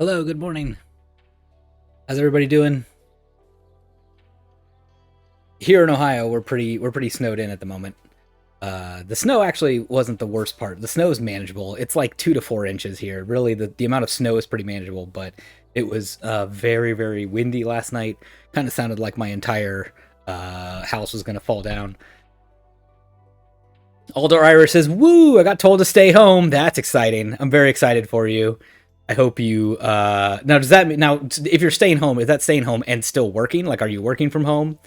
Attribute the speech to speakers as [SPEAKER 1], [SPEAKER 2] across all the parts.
[SPEAKER 1] Hello, good morning. How's everybody doing? Here in Ohio, we're pretty snowed in at the moment. The snow actually wasn't the worst part. The snow is manageable. It's like 2 to 4 inches here. Really, the amount of snow is pretty manageable, but it was very windy last night. Kind of sounded like my entire house was gonna fall down. Alder Irish says, "Woo! I got told to stay home. That's exciting. I'm very excited for you. I hope you now. Does that mean now if you're staying home? Is that staying home and still working? Like, are you working from home?"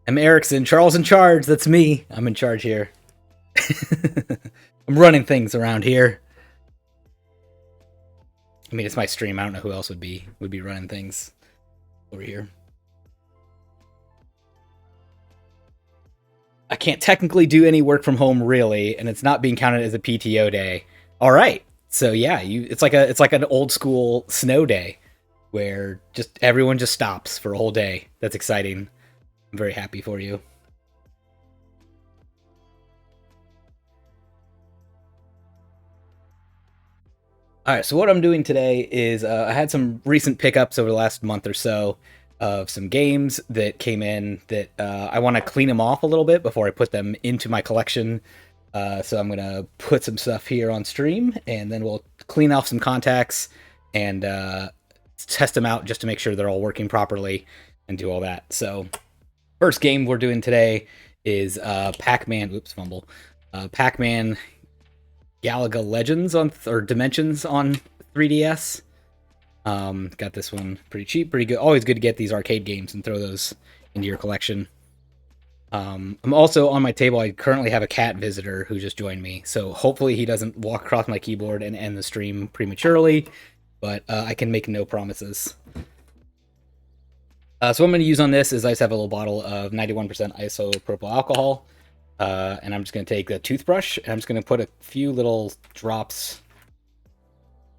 [SPEAKER 1] I'm Erickson. Charles in charge. That's me. I'm in charge here. I'm running things around here. I mean, it's my stream. I don't know who else would be running things over here. I can't technically do any work from home really, and it's not being counted as a PTO day. All right. So yeah, it's like an old school snow day where just everyone just stops for a whole day. That's exciting. I'm very happy for you. All right, so what I'm doing today is I had some recent pickups over the last month or so of some games that came in that I want to clean them off a little bit before I put them into my collection. So I'm gonna put some stuff here on stream, and then we'll clean off some contacts and test them out just to make sure they're all working properly and do all that. So first game we're doing today is Pac-Man. Oops, fumble. Pac-Man Galaga Legends on or Dimensions on 3DS. Got this one pretty cheap, pretty good. Always good to get these arcade games and throw those into your collection. I'm also on my table. I currently have a cat visitor who just joined me, so hopefully he doesn't walk across my keyboard and end the stream prematurely. But I can make no promises. So what I'm going to use on this is I just have a little bottle of 91% isopropyl alcohol. And I'm just going to take the toothbrush, and I'm just going to put a few little drops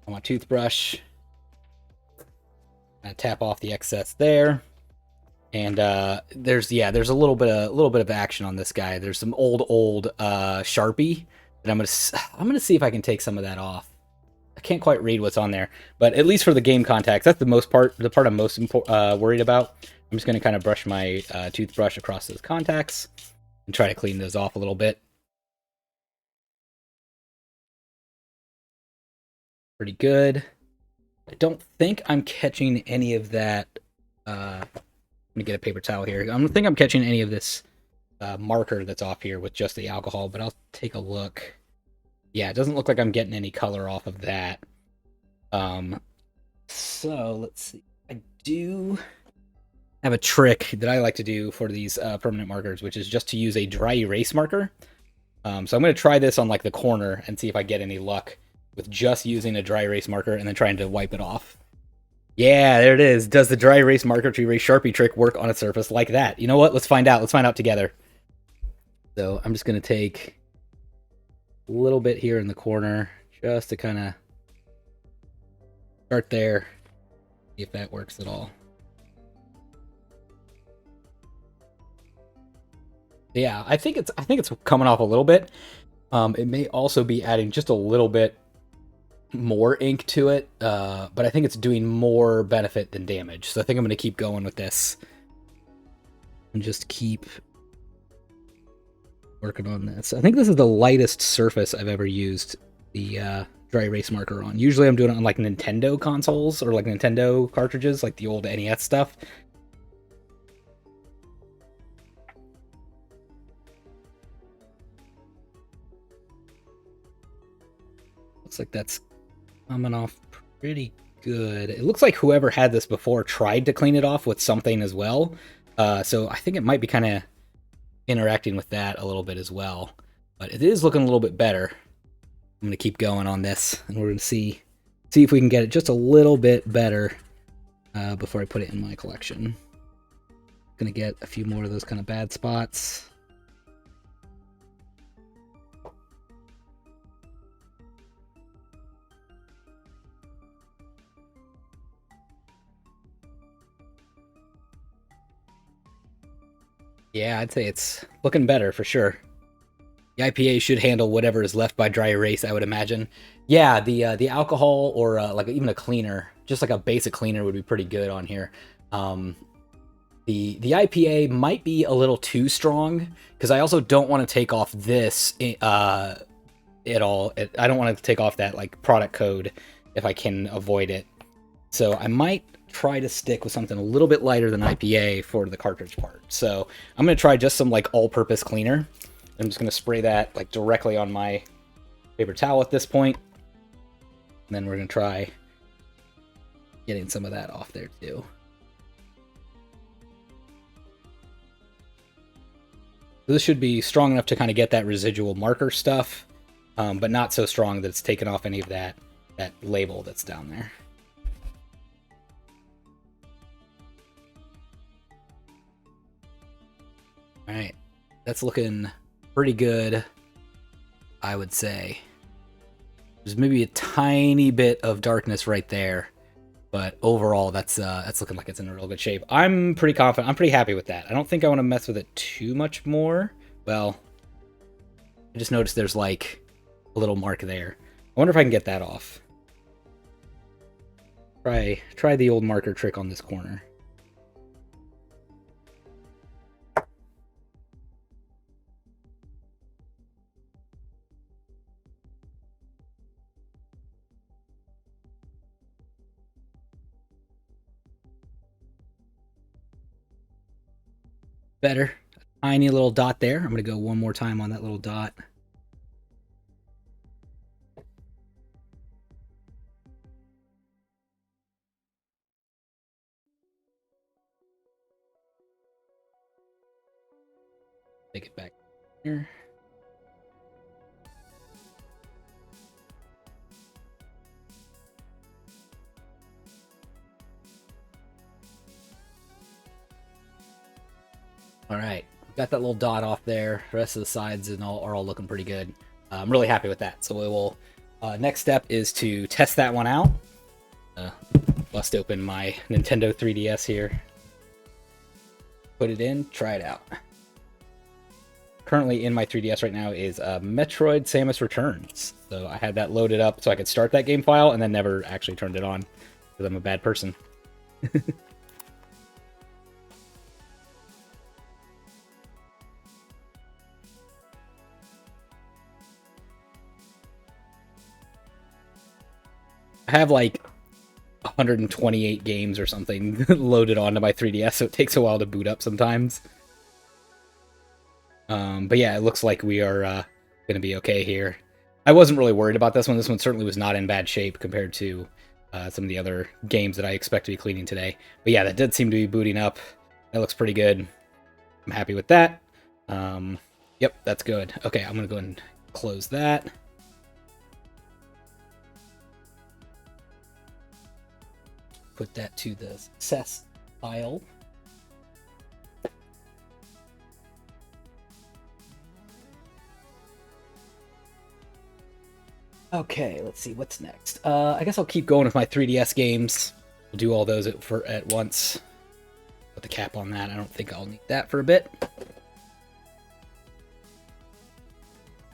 [SPEAKER 1] on my toothbrush. Tap off the excess there. And there's a little bit of action on this guy. There's some old Sharpie, and I'm gonna see if I can take some of that off. I can't quite read what's on there, but at least for the game contacts, that's the part I'm most worried about. I'm just gonna kind of brush my toothbrush across those contacts and try to clean those off a little bit. Pretty good. I don't think I'm catching any of that. Let me get a paper towel here. I don't think I'm catching any of this marker that's off here with just the alcohol, but I'll take a look. Yeah, it doesn't look like I'm getting any color off of that. So let's see. I do have a trick that I like to do for these permanent markers, which is just to use a dry erase marker. So I'm going to try this on like the corner and see if I get any luck with just using a dry erase marker and then trying to wipe it off. Yeah, there it is. Does the dry erase marker to erase Sharpie trick work on a surface like that? You know what? Let's find out. Let's find out together. So I'm just going to take a little bit here in the corner just to kind of start there. See if that works at all. Yeah, I think it's coming off a little bit. It may also be adding just a little bit more ink to it, but I think it's doing more benefit than damage. So I think I'm going to keep going with this and just keep working on this. I think this is the lightest surface I've ever used the dry erase marker on. Usually I'm doing it on like Nintendo consoles or like Nintendo cartridges, like the old NES stuff. Looks like that's coming off pretty good. It looks like whoever had this before tried to clean it off with something as well. So I think it might be kind of interacting with that a little bit as well. But it is looking a little bit better. I'm going to keep going on this, and we're going to see if we can get it just a little bit better before I put it in my collection. Going to get a few more of those kind of bad spots. Yeah, I'd say it's looking better for sure. The IPA should handle whatever is left by dry erase, I would imagine. Yeah, the alcohol or like even a cleaner, just like a basic cleaner would be pretty good on here. The IPA might be a little too strong because I also don't want to take off this at all. I don't want to take off that like product code if I can avoid it. So I might try to stick with something a little bit lighter than IPA for the cartridge part. So I'm going to try just some like all-purpose cleaner. I'm just going to spray that like directly on my paper towel at this point. And then we're going to try getting some of that off there too. So this should be strong enough to kind of get that residual marker stuff, but not so strong that it's taken off any of that label that's down there. All right, that's looking pretty good, I would say. There's maybe a tiny bit of darkness right there, but overall, that's looking like it's in real good shape. I'm pretty confident. I'm pretty happy with that. I don't think I want to mess with it too much more. Well, I just noticed there's like a little mark there. I wonder if I can get that off. Try the old marker trick on this corner. Better. A tiny little dot there. I'm going to go one more time on that little dot. Take it back here. All right, got that little dot off there. The rest of the sides and are all looking pretty good. I'm really happy with that. So we will. Next step is to test that one out. Bust open my Nintendo 3DS here. Put it in. Try it out. Currently in my 3DS right now is Metroid Samus Returns. So I had that loaded up so I could start that game file and then never actually turned it on because I'm a bad person. I have like 128 games or something loaded onto my 3DS, so it takes a while to boot up sometimes. But yeah, it looks like we are going to be okay here. I wasn't really worried about this one. This one certainly was not in bad shape compared to some of the other games that I expect to be cleaning today. But yeah, that did seem to be booting up. That looks pretty good. I'm happy with that. Yep, that's good. Okay, I'm going to go ahead and close that. Put that to the success file. Okay, let's see what's next. I guess I'll keep going with my 3DS games. We'll do all those at once. Put the cap on that. I don't think I'll need that for a bit.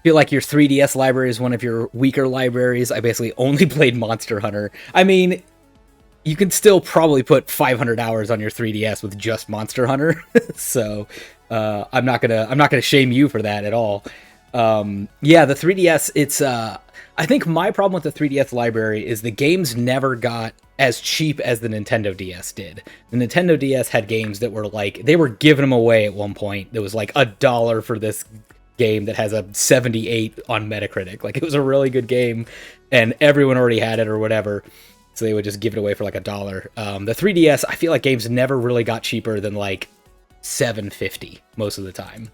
[SPEAKER 1] Feel like your 3DS library is one of your weaker libraries. I basically only played Monster Hunter. I mean, you can still probably put 500 hours on your 3DS with just Monster Hunter. So I'm not gonna shame you for that at all. Yeah, the 3DS, it's I think my problem with the 3DS library is the games never got as cheap as the Nintendo DS did. The Nintendo DS had games that were like, they were giving them away at one point. There was like $1 for this game that has a 78 on Metacritic. Like, it was a really good game and everyone already had it or whatever. So they would just give it away for like $1. The 3DS, I feel like games never really got cheaper than like $7.50 most of the time.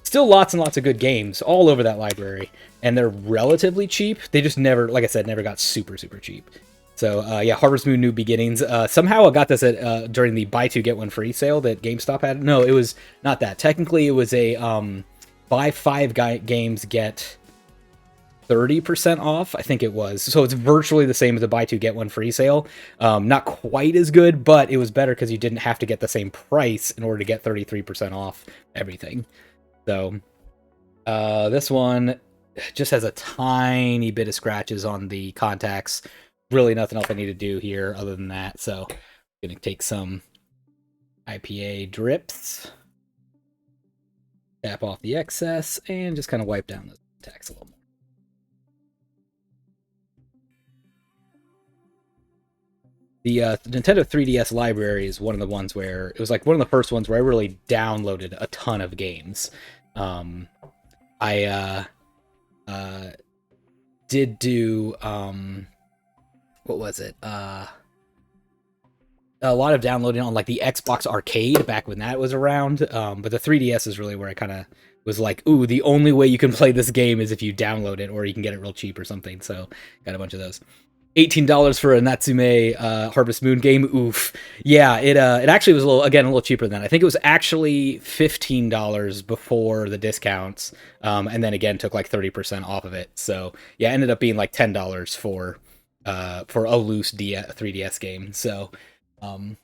[SPEAKER 1] Still lots and lots of good games all over that library, and they're relatively cheap. They just never, like I said, never got super, super cheap. So yeah, Harvest Moon New Beginnings. Somehow I got this at during the buy two get one free sale that GameStop had. No, it was not that. Technically, it was a buy 5 games get 30% off, I think it was. So it's virtually the same as a buy two get one free sale. Not quite as good, but it was better because you didn't have to get the same price in order to get 33% off everything. So This one just has a tiny bit of scratches on the contacts. Really nothing else I need to do here other than that. So I'm gonna take some IPA drips, tap off the excess, and just kind of wipe down the contacts a little more. The Nintendo 3DS library is one of the ones where it was like one of the first ones where I really downloaded a ton of games. I did do what was it? A lot of downloading on like the Xbox Arcade back when that was around. But the 3DS is really where I kind of was like, ooh, the only way you can play this game is if you download it, or you can get it real cheap or something. So got a bunch of those. $18 for a Natsume Harvest Moon game. Oof. Yeah, it actually was a little cheaper than that. I think it was actually $15 before the discounts, and then again took like 30% off of it. So yeah, it ended up being like $10 for a loose 3DS game. So I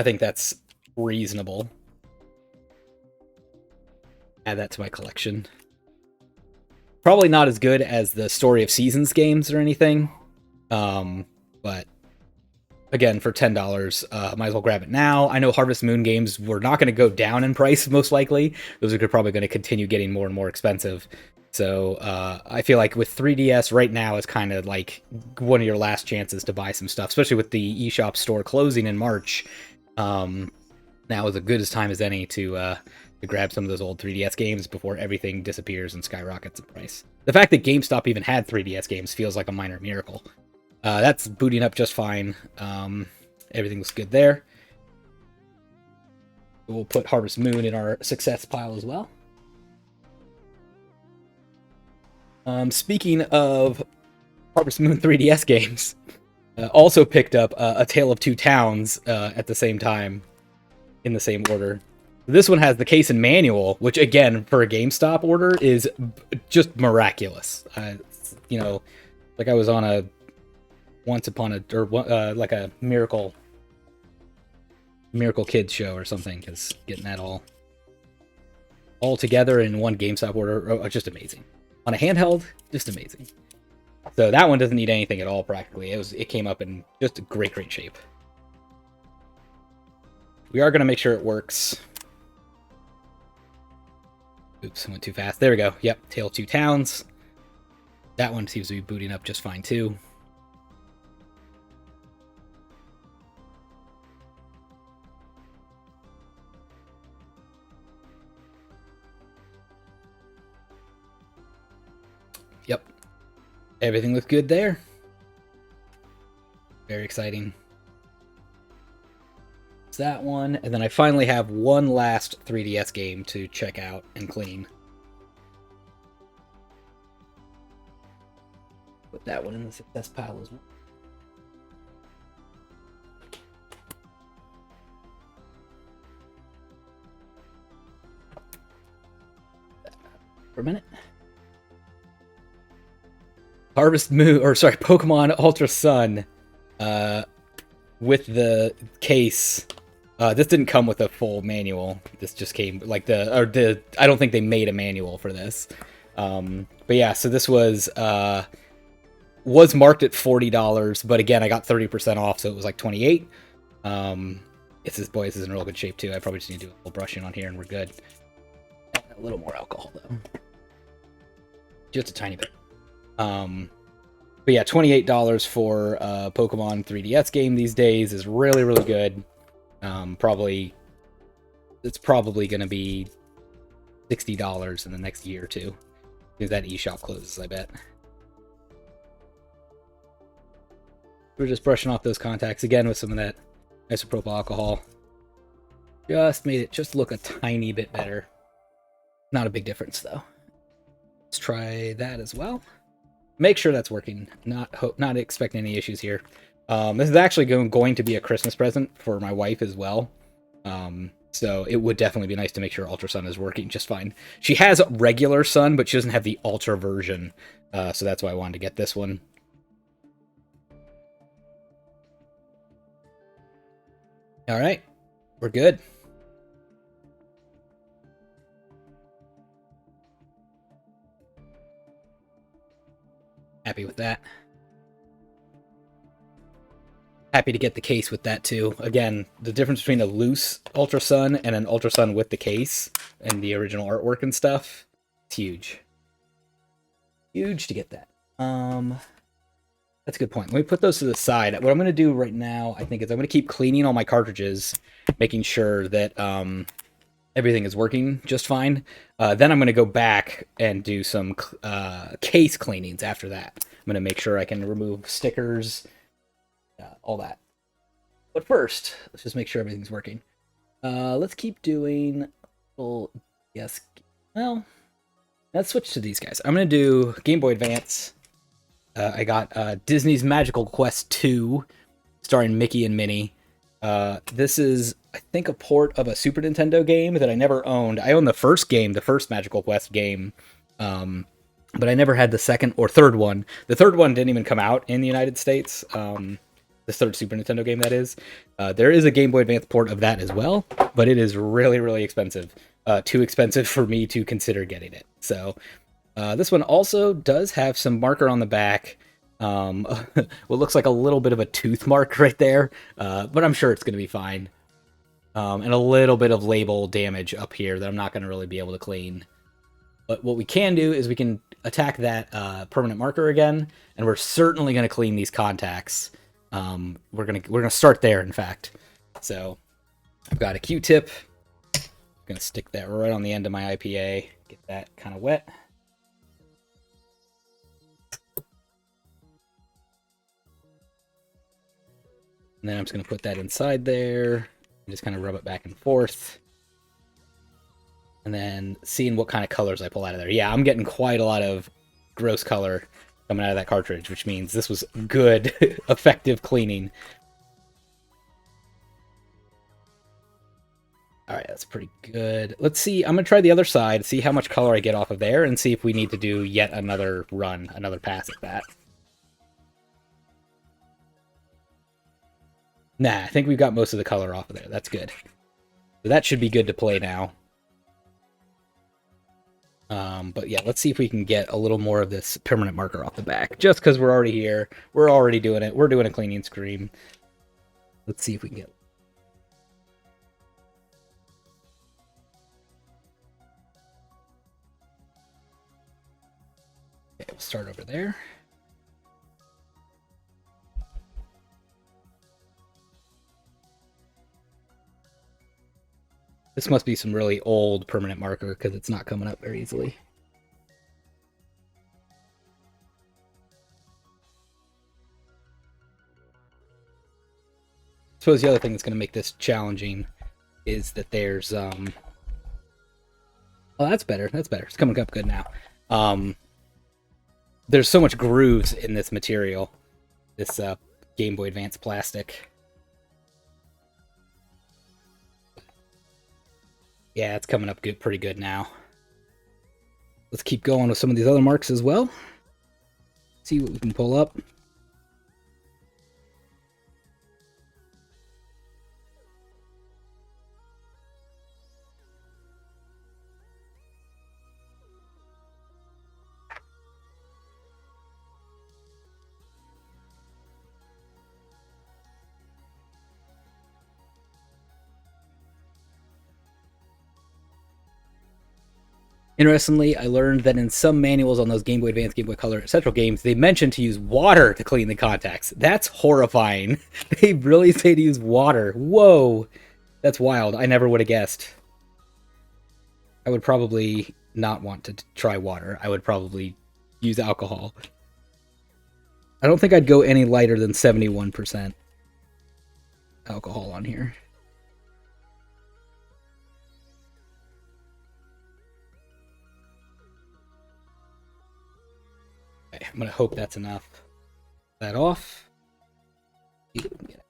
[SPEAKER 1] think that's reasonable. Add that to my collection. Probably not as good as the Story of Seasons games or anything, but again, for $10, might as well grab it now. I know Harvest Moon games were not going to go down in price, most likely. Those are probably going to continue getting more and more expensive. So I feel like with 3DS right now is kind of like one of your last chances to buy some stuff, especially with the eShop store closing in March. Now is as good as time as any to grab some of those old 3DS games before everything disappears and skyrockets in price. The fact that GameStop even had 3DS games feels like a minor miracle. That's booting up just fine. Everything looks good there. We'll put Harvest Moon in our success pile as well. Speaking of Harvest Moon 3DS games, also picked up A Tale of Two Towns at the same time, in the same order. This one has the case and manual, which again, for a GameStop order, is just miraculous. You know, like I was on a like a Miracle Kids show or something, because getting that all together in one GameStop order, just amazing. On a handheld, just amazing. So that one doesn't need anything at all practically. It came up in just great shape. We are going to make sure it works. Oops, I went too fast. There we go. Yep, Tale of Two Towns. That one seems to be booting up just fine too. Yep. Everything looks good there. Very exciting. It's that one. And then I finally have one last 3DS game to check out and clean. Put that one in the success pile as well. For a minute. Pokemon Ultra Sun, with the case. This didn't come with a full manual. This just came like I don't think they made a manual for this. But yeah, so this was marked at $40, but again, I got 30% off, so it was like $28. This is in real good shape too. I probably just need to do a little brushing on here, and we're good. A little more alcohol though, just a tiny bit. But yeah, $28 for a Pokemon 3DS game these days is really good. It's probably going to be $60 in the next year or two, because that eShop closes, I bet. We're just brushing off those contacts again with some of that isopropyl alcohol. Just made it just look a tiny bit better. Not a big difference though. Let's try that as well. Make sure that's working. Not expecting any issues here. This is actually going to be a Christmas present for my wife as well. So it would definitely be nice to make sure Ultra Sun is working just fine. She has regular Sun, but she doesn't have the Ultra version. So that's why I wanted to get this one. All right, we're good. Happy with that. Happy to get the case with that too. Again, the difference between a loose Ultra Sun and an Ultra Sun with the case and the original artwork and stuff, it's huge. Huge to get that. That's a good point. Let me put those to the side. What I'm going to do right now, I think, is I'm going to keep cleaning all my cartridges, making sure that everything is working just fine. Then I'm going to go back and do some case cleanings after that. I'm going to make sure I can remove stickers, all that. But first, let's just make sure everything's working. Let's keep doing... Well, yes. Well, let's switch to these guys. I'm going to do Game Boy Advance. I got Disney's Magical Quest 2, starring Mickey and Minnie. This is, I think, a port of a Super Nintendo game that I never owned. I owned the first game, the first Magical Quest game, but I never had the second or third one. The third one didn't even come out in the United States. The third Super Nintendo game, that is. There is a Game Boy Advance port of that as well, but it is really, really expensive. Too expensive for me to consider getting it. So... this one also does have some marker on the back. What looks like a little bit of a tooth mark right there, but I'm sure it's going to be fine. And a little bit of label damage up here that I'm not going to really be able to clean. But what we can do is we can attack that permanent marker again, and we're certainly going to clean these contacts. We're gonna start there, in fact. So I've got a Q-tip. I'm going to stick that right on the end of my IPA. Get that kind of wet. And then I'm just going to put that inside there and just kind of rub it back and forth. And then seeing what kind of colors I pull out of there. Yeah, I'm getting quite a lot of gross color coming out of that cartridge, which means this was good, effective cleaning. All right, that's pretty good. Let's see. I'm going to try the other side, see how much color I get off of there, and see if we need to do yet another run, another pass at that. Nah, I think we've got most of the color off of there. That's good. So that should be good to play now. But yeah, let's see if we can get a little more of this permanent marker off the back. Just because we're already here. We're already doing it. We're doing a cleaning scream. Let's see if we can get... Okay, we'll start over there. This must be some really old permanent marker because it's not coming up very easily. I suppose the other thing that's going to make this challenging is that there's... Oh, that's better. That's better. It's coming up good now. There's so much grooves in this material. This Game Boy Advance plastic. Yeah, it's coming up good, pretty good now. Let's keep going with some of these other marks as well. See what we can pull up. Interestingly, I learned that in some manuals on those Game Boy Advance, Game Boy Color, etc. games, they mention to use water to clean the contacts. That's horrifying. They really say to use water. Whoa! That's wild. I never would have guessed. I would probably not want to try water. I would probably use alcohol. I don't think I'd go any lighter than 71% alcohol on here. Okay, I'm going to hope that's enough. That off. See if we can get it.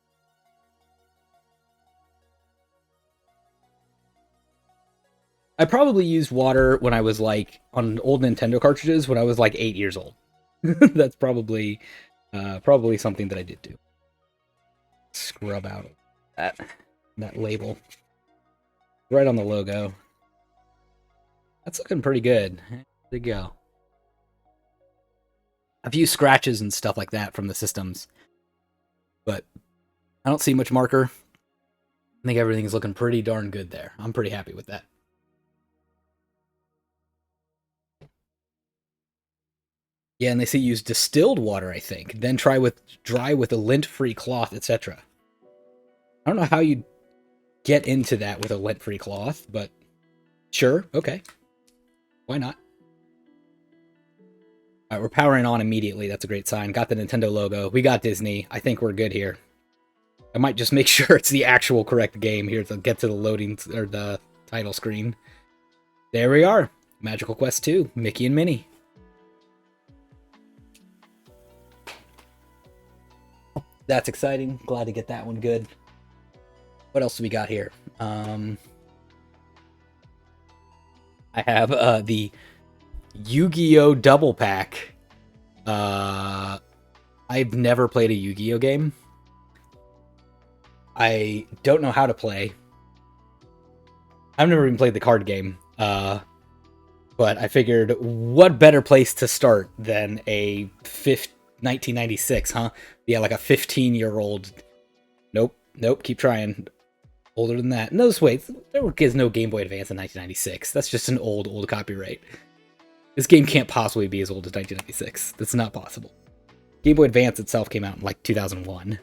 [SPEAKER 1] I probably used water when I was like on old Nintendo cartridges when I was like 8 years old. That's probably something that I did do. Scrub out that label right on the logo. That's looking pretty good. There you go. a few scratches and stuff like that from the systems. But I don't see much marker. I think everything's looking pretty darn good there. I'm pretty happy with that. Yeah, and they say use distilled water, I think. Then dry with a lint-free cloth, etc. I don't know how you get into that with a lint-free cloth, but sure, okay. Why not? All right, we're powering on immediately. That's a great sign. Got the Nintendo logo. We got Disney. I think we're good here. I might just make sure it's the actual correct game here to get to the loading or the title screen. There we are. Magical Quest 2, Mickey and Minnie. That's exciting. Glad to get that one good. What else do we got here? I have the Yu-Gi-Oh! Double Pack. I've never played a Yu-Gi-Oh! Game. I don't know how to play. I've never even played the card game. But I figured, what better place to start than a 1996, huh? Yeah, like a 15-year-old. Nope, keep trying. Older than that. No, wait, there was no Game Boy Advance in 1996. That's just an old copyright. This game can't possibly be as old as 1996. That's not possible. Game Boy Advance itself came out in like 2001.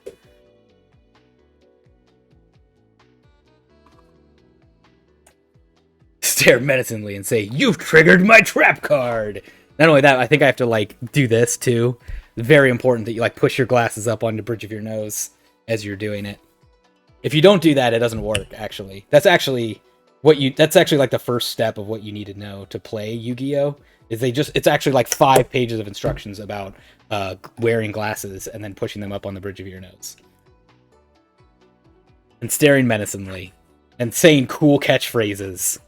[SPEAKER 1] Stare menacingly and say, "You've triggered my trap card!" Not only that, I think I have to, like, do this, too. It's very important that you, like, push your glasses up on the bridge of your nose as you're doing it. If you don't do that, it doesn't work, actually. That's actually like, the first step of what you need to know to play Yu-Gi-Oh! It's actually, like, 5 pages of instructions about wearing glasses and then pushing them up on the bridge of your nose. And staring menacingly. And saying cool catchphrases.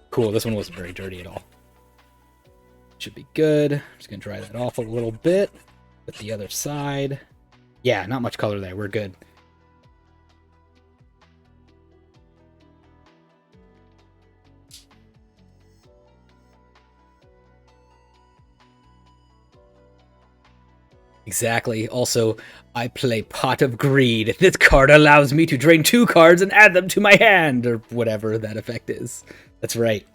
[SPEAKER 1] Cool, this one wasn't very dirty at all. Should be good. I'm just going to dry that off a little bit. With the other side. Yeah, not much color there. We're good. Exactly. Also, I play Pot of Greed. This card allows me to drain 2 cards and add them to my hand, or whatever that effect is. That's right.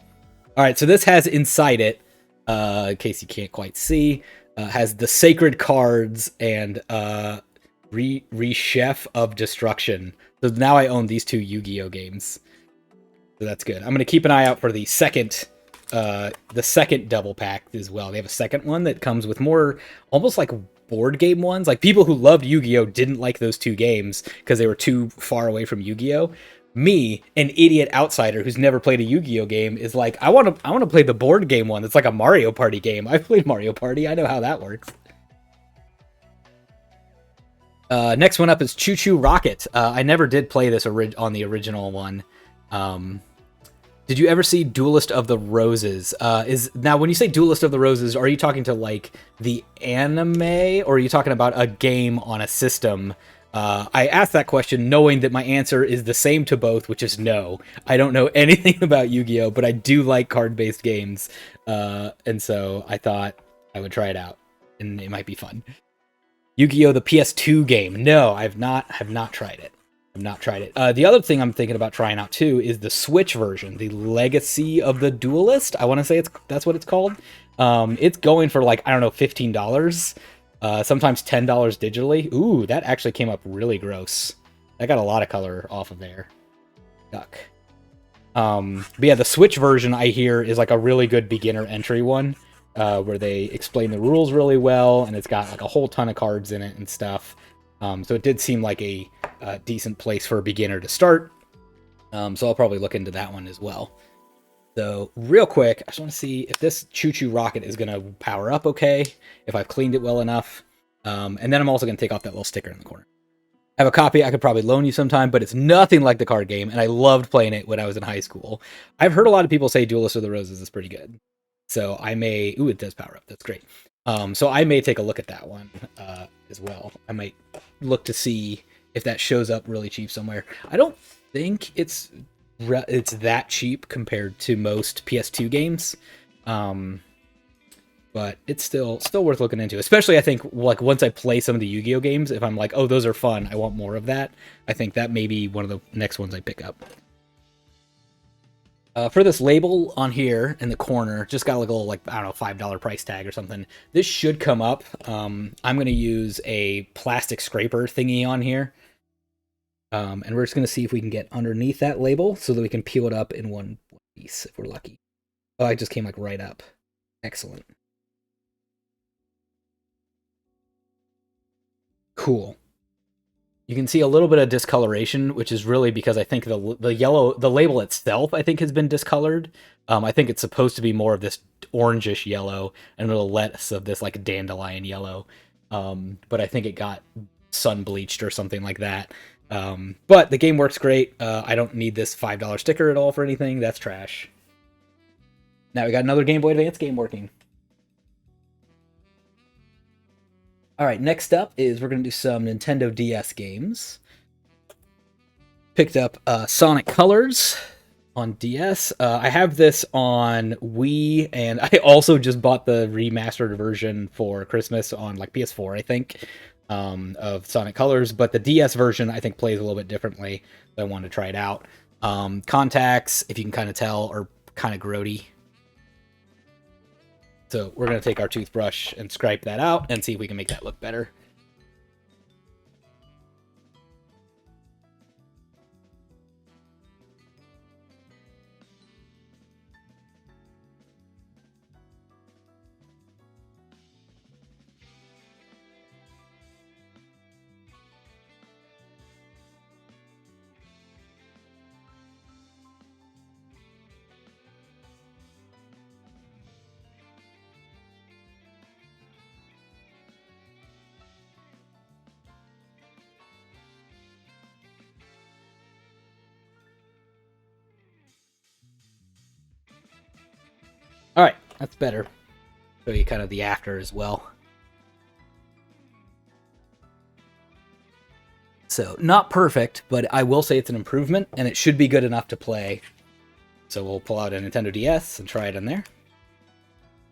[SPEAKER 1] All right, so this has inside it, in case you can't quite see, has the Sacred Cards and Rechef of Destruction. So now I own these 2 Yu-Gi-Oh! Games. So that's good. I'm going to keep an eye out for the second double pack as well. They have a second one that comes with more, almost like board game ones. Like, people who loved Yu-Gi-Oh! Didn't like those 2 games because they were too far away from Yu-Gi-Oh! Me, an idiot outsider who's never played a Yu-Gi-Oh! Game, is like, I want to play the board game one. It's like a Mario Party game. I've played Mario Party. I know how that works. Next one up is Choo Choo Rocket. I never did play this on the original one. Did you ever see Duelist of the Roses? Now, when you say Duelist of the Roses, are you talking to, like, the anime, or are you talking about a game on a system? I asked that question knowing that my answer is the same to both, which is no. I don't know anything about Yu-Gi-Oh!, but I do like card-based games, and so I thought I would try it out, and it might be fun. Yu-Gi-Oh! The PS2 game. No, I've not tried it. I've not tried it. The other thing I'm thinking about trying out, too, is the Switch version, the Legacy of the Duelist. I want to say that's what it's called. It's going for, like, I don't know, $15. Sometimes $10 digitally. Ooh, that actually came up really gross. That got a lot of color off of there. Yuck. But yeah, the Switch version, I hear, is like a really good beginner entry one, where they explain the rules really well, and it's got like a whole ton of cards in it and stuff. So it did seem like a decent place for a beginner to start. So I'll probably look into that one as well. So real quick, I just want to see if this Choo Choo Rocket is going to power up okay, if I've cleaned it well enough. And then I'm also going to take off that little sticker in the corner. I have a copy I could probably loan you sometime, but it's nothing like the card game, and I loved playing it when I was in high school. I've heard a lot of people say Duelist of the Roses is pretty good. So I may... Ooh, it does power up. That's great. So I may take a look at that one as well. I might look to see if that shows up really cheap somewhere. I don't think it's that cheap compared to most PS2 games. But it's still worth looking into, especially I think like once I play some of the Yu-Gi-Oh games, if I'm like, oh, those are fun, I want more of that, I think that may be one of the next ones I pick up. For this label on here in the corner, just got like a little, like, I don't know, $5 price tag or something. This should come up. I'm going to use a plastic scraper thingy on here. And we're just going to see if we can get underneath that label so that we can peel it up in one piece if we're lucky. Oh, I just came like right up. Excellent. Cool. You can see a little bit of discoloration, which is really because I think the label itself, I think, has been discolored. I think it's supposed to be more of this orangish yellow and a little less of this like dandelion yellow. But I think it got sun bleached or something like that. But the game works great. I don't need this $5 sticker at all for anything. That's trash. Now we got another Game Boy Advance game working. All right, next up is we're going to do some Nintendo DS games. Picked up Sonic Colors on DS. I have this on Wii, and I also just bought the remastered version for Christmas on like PS4, I think, of Sonic Colors. But the DS version, I think, plays a little bit differently. So I wanted to try it out. Contacts, if you can kind of tell, are kind of grody. So we're going to take our toothbrush and scrape that out and see if we can make that look better. All right, that's better. Show you kind of the after as well. So, not perfect, but I will say it's an improvement, and it should be good enough to play. So we'll pull out a Nintendo DS and try it in there.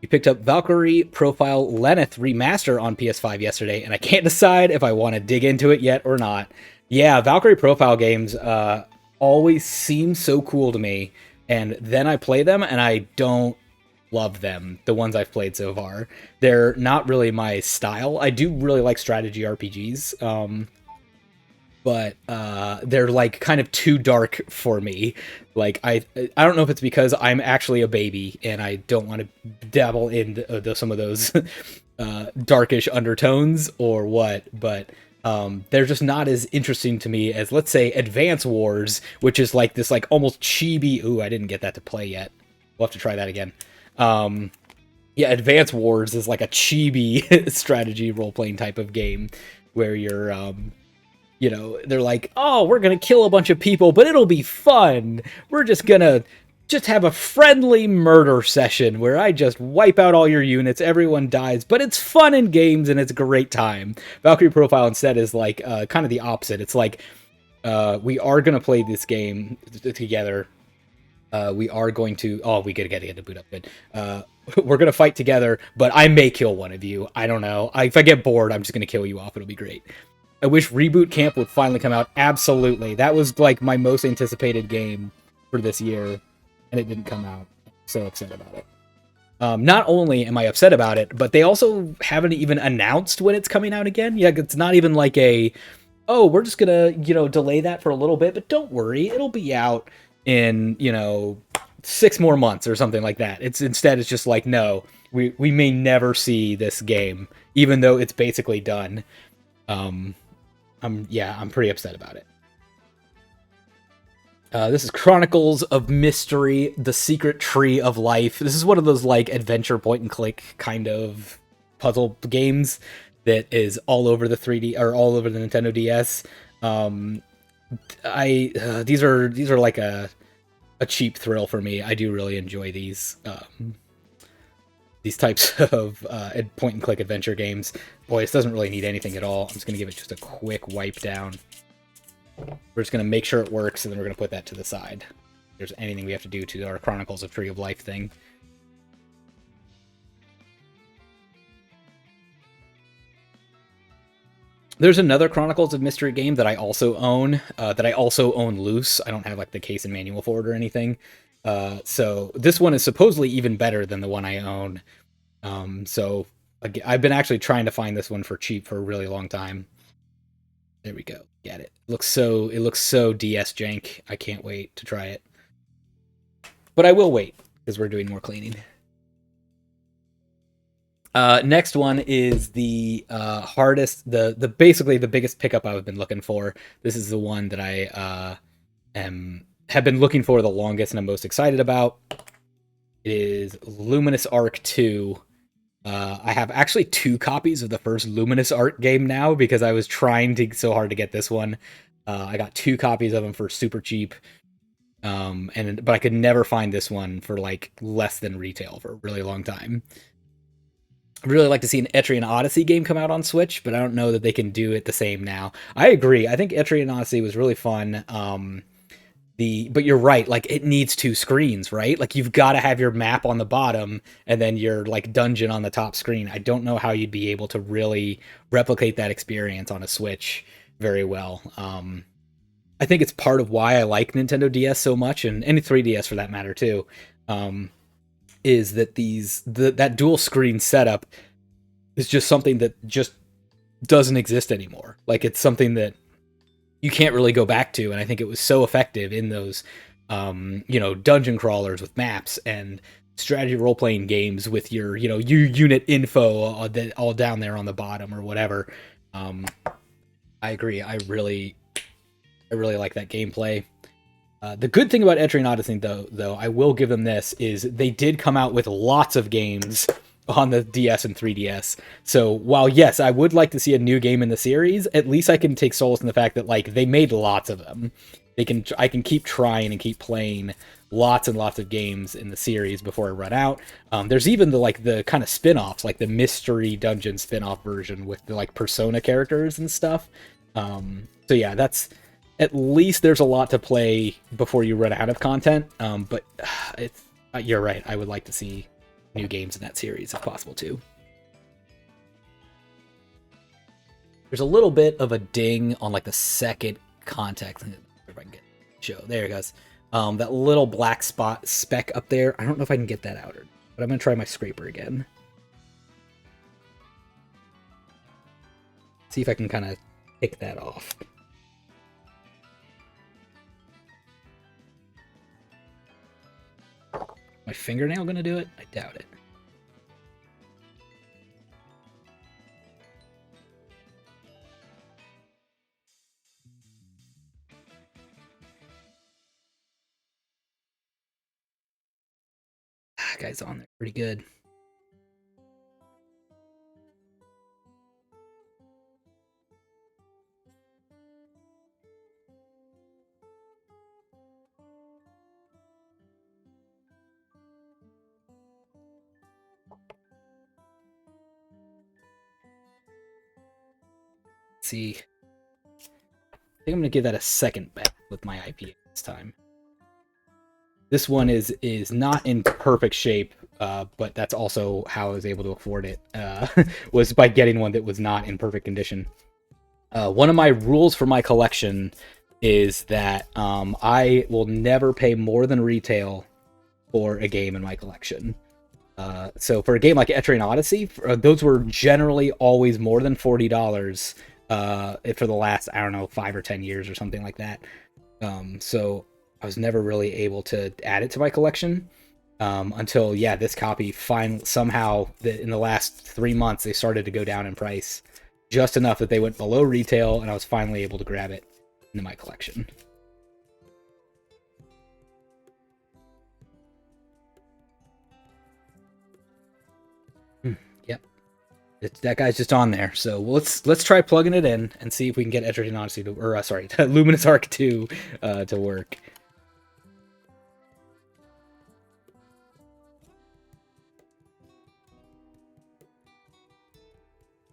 [SPEAKER 1] We picked up Valkyrie Profile Lenneth Remaster on PS5 yesterday, and I can't decide if I want to dig into it yet or not. Yeah, Valkyrie Profile games always seem so cool to me, and then I play them, and I don't love them, the ones I've played so far. They're not really my style. I do really like strategy RPGs, but they're like kind of too dark for me. Like I don't know if it's because I'm actually a baby and I don't want to dabble in some of those darkish undertones or what, but they're just not as interesting to me as, let's say, Advance Wars, which is like this like almost chibi. Ooh, I didn't get that to play yet. We'll have to try that again. Yeah, Advance Wars is like a chibi strategy role-playing type of game where you're, you know, they're like, oh, we're gonna kill a bunch of people, but it'll be fun. We're just gonna have a friendly murder session where I just wipe out all your units, everyone dies, but it's fun in games and it's a great time. Valkyrie Profile instead is like kind of the opposite. It's like, we are gonna play this game together. We are going to... Oh, we gotta get the boot up. Good. We're gonna fight together, but I may kill one of you. I don't know. If I get bored, I'm just gonna kill you off. It'll be great. I wish Reboot Camp would finally come out. Absolutely. That was like my most anticipated game for this year, and it didn't come out. I'm so upset about it. Not only am I upset about it, but they also haven't even announced when it's coming out again. Yeah, it's not even like a, oh, we're just gonna, you know, delay that for a little bit, but don't worry, it'll be out in, you know, 6 more months or something like that. Instead it's just like, no, we may never see this game, even though it's basically done. I'm pretty upset about it. This is Chronicles of Mystery, The Secret Tree of Life. This is one of those like adventure point and click kind of puzzle games that is all over the 3D or all over the Nintendo DS. These are like a cheap thrill for me. I do really enjoy these types of point and click adventure games. Boy, this doesn't really need anything at all. I'm just gonna give it just a quick wipe down. We're just gonna make sure it works, and then we're gonna put that to the side. If there's anything we have to do to our Chronicles of Tree of Life thing. There's another Chronicles of Mystery game that I also own, that I also own loose. I don't have like the case and manual for it or anything. So this one is supposedly even better than the one I own. So I've been actually trying to find this one for cheap for a really long time. There we go. Get it. It looks so DS jank. I can't wait to try it. But I will wait because we're doing more cleaning. Next one is the hardest, the basically the biggest pickup I've been looking for. This is the one that I have been looking for the longest and I'm most excited about. It is Luminous Arc 2. I have actually 2 copies of the first Luminous Arc game now because I was trying so hard to get this one. I got 2 copies of them for super cheap. But I could never find this one for like less than retail for a really long time. I'd really like to see an Etrian Odyssey game come out on Switch, but I don't know that they can do it the same now. I agree. I think Etrian Odyssey was really fun. But you're right, like it needs 2 screens, right? Like you've got to have your map on the bottom and then your like dungeon on the top screen. I don't know how you'd be able to really replicate that experience on a Switch very well. I think it's part of why I like Nintendo DS so much, and any 3DS for that matter too. Is that that dual screen setup is just something that just doesn't exist anymore. Like it's something that you can't really go back to, and I think it was so effective in those dungeon crawlers with maps and strategy role-playing games with your unit info all down there on the bottom or whatever. I agree. I really like that gameplay. The good thing about Etrian Odyssey, though, I will give them this, is they did come out with lots of games on the DS and 3DS. So while, yes, I would like to see a new game in the series, at least I can take solace in the fact that, like, they made lots of them. I can keep trying and keep playing lots and lots of games in the series before I run out. There's even the kind of spin-offs, like the Mystery Dungeon spin-off version with the, like, Persona characters and stuff. So yeah, that's... At least there's a lot to play before you run out of content, but you're right. I would like to see new games in that series if possible too. There's a little bit of a ding on like the second contact. If I can get show, there it goes. That little black speck up there. I don't know if I can get that out, but I'm gonna try my scraper again. See if I can kind of pick that off. My fingernail gonna do it? I doubt it. Guy's on there pretty good. See, I think I'm gonna give that a second bet with my IPA this time. This one is not in perfect shape, but that's also how I was able to afford it, was by getting one that was not in perfect condition. One of my rules for my collection is that I will never pay more than retail for a game in my collection. So for a game like Etrian Odyssey, those were generally always more than $40 for the last, I don't know, 5 or 10 years or something like that. So I was never really able to add it to my collection until, yeah, this copy somehow in the last 3 months, they started to go down in price just enough that they went below retail, and I was finally able to grab it into my collection. Yep. That guy's just on there, so let's try plugging it in and see if we can get Etrian Odyssey Luminous Arc 2 to work.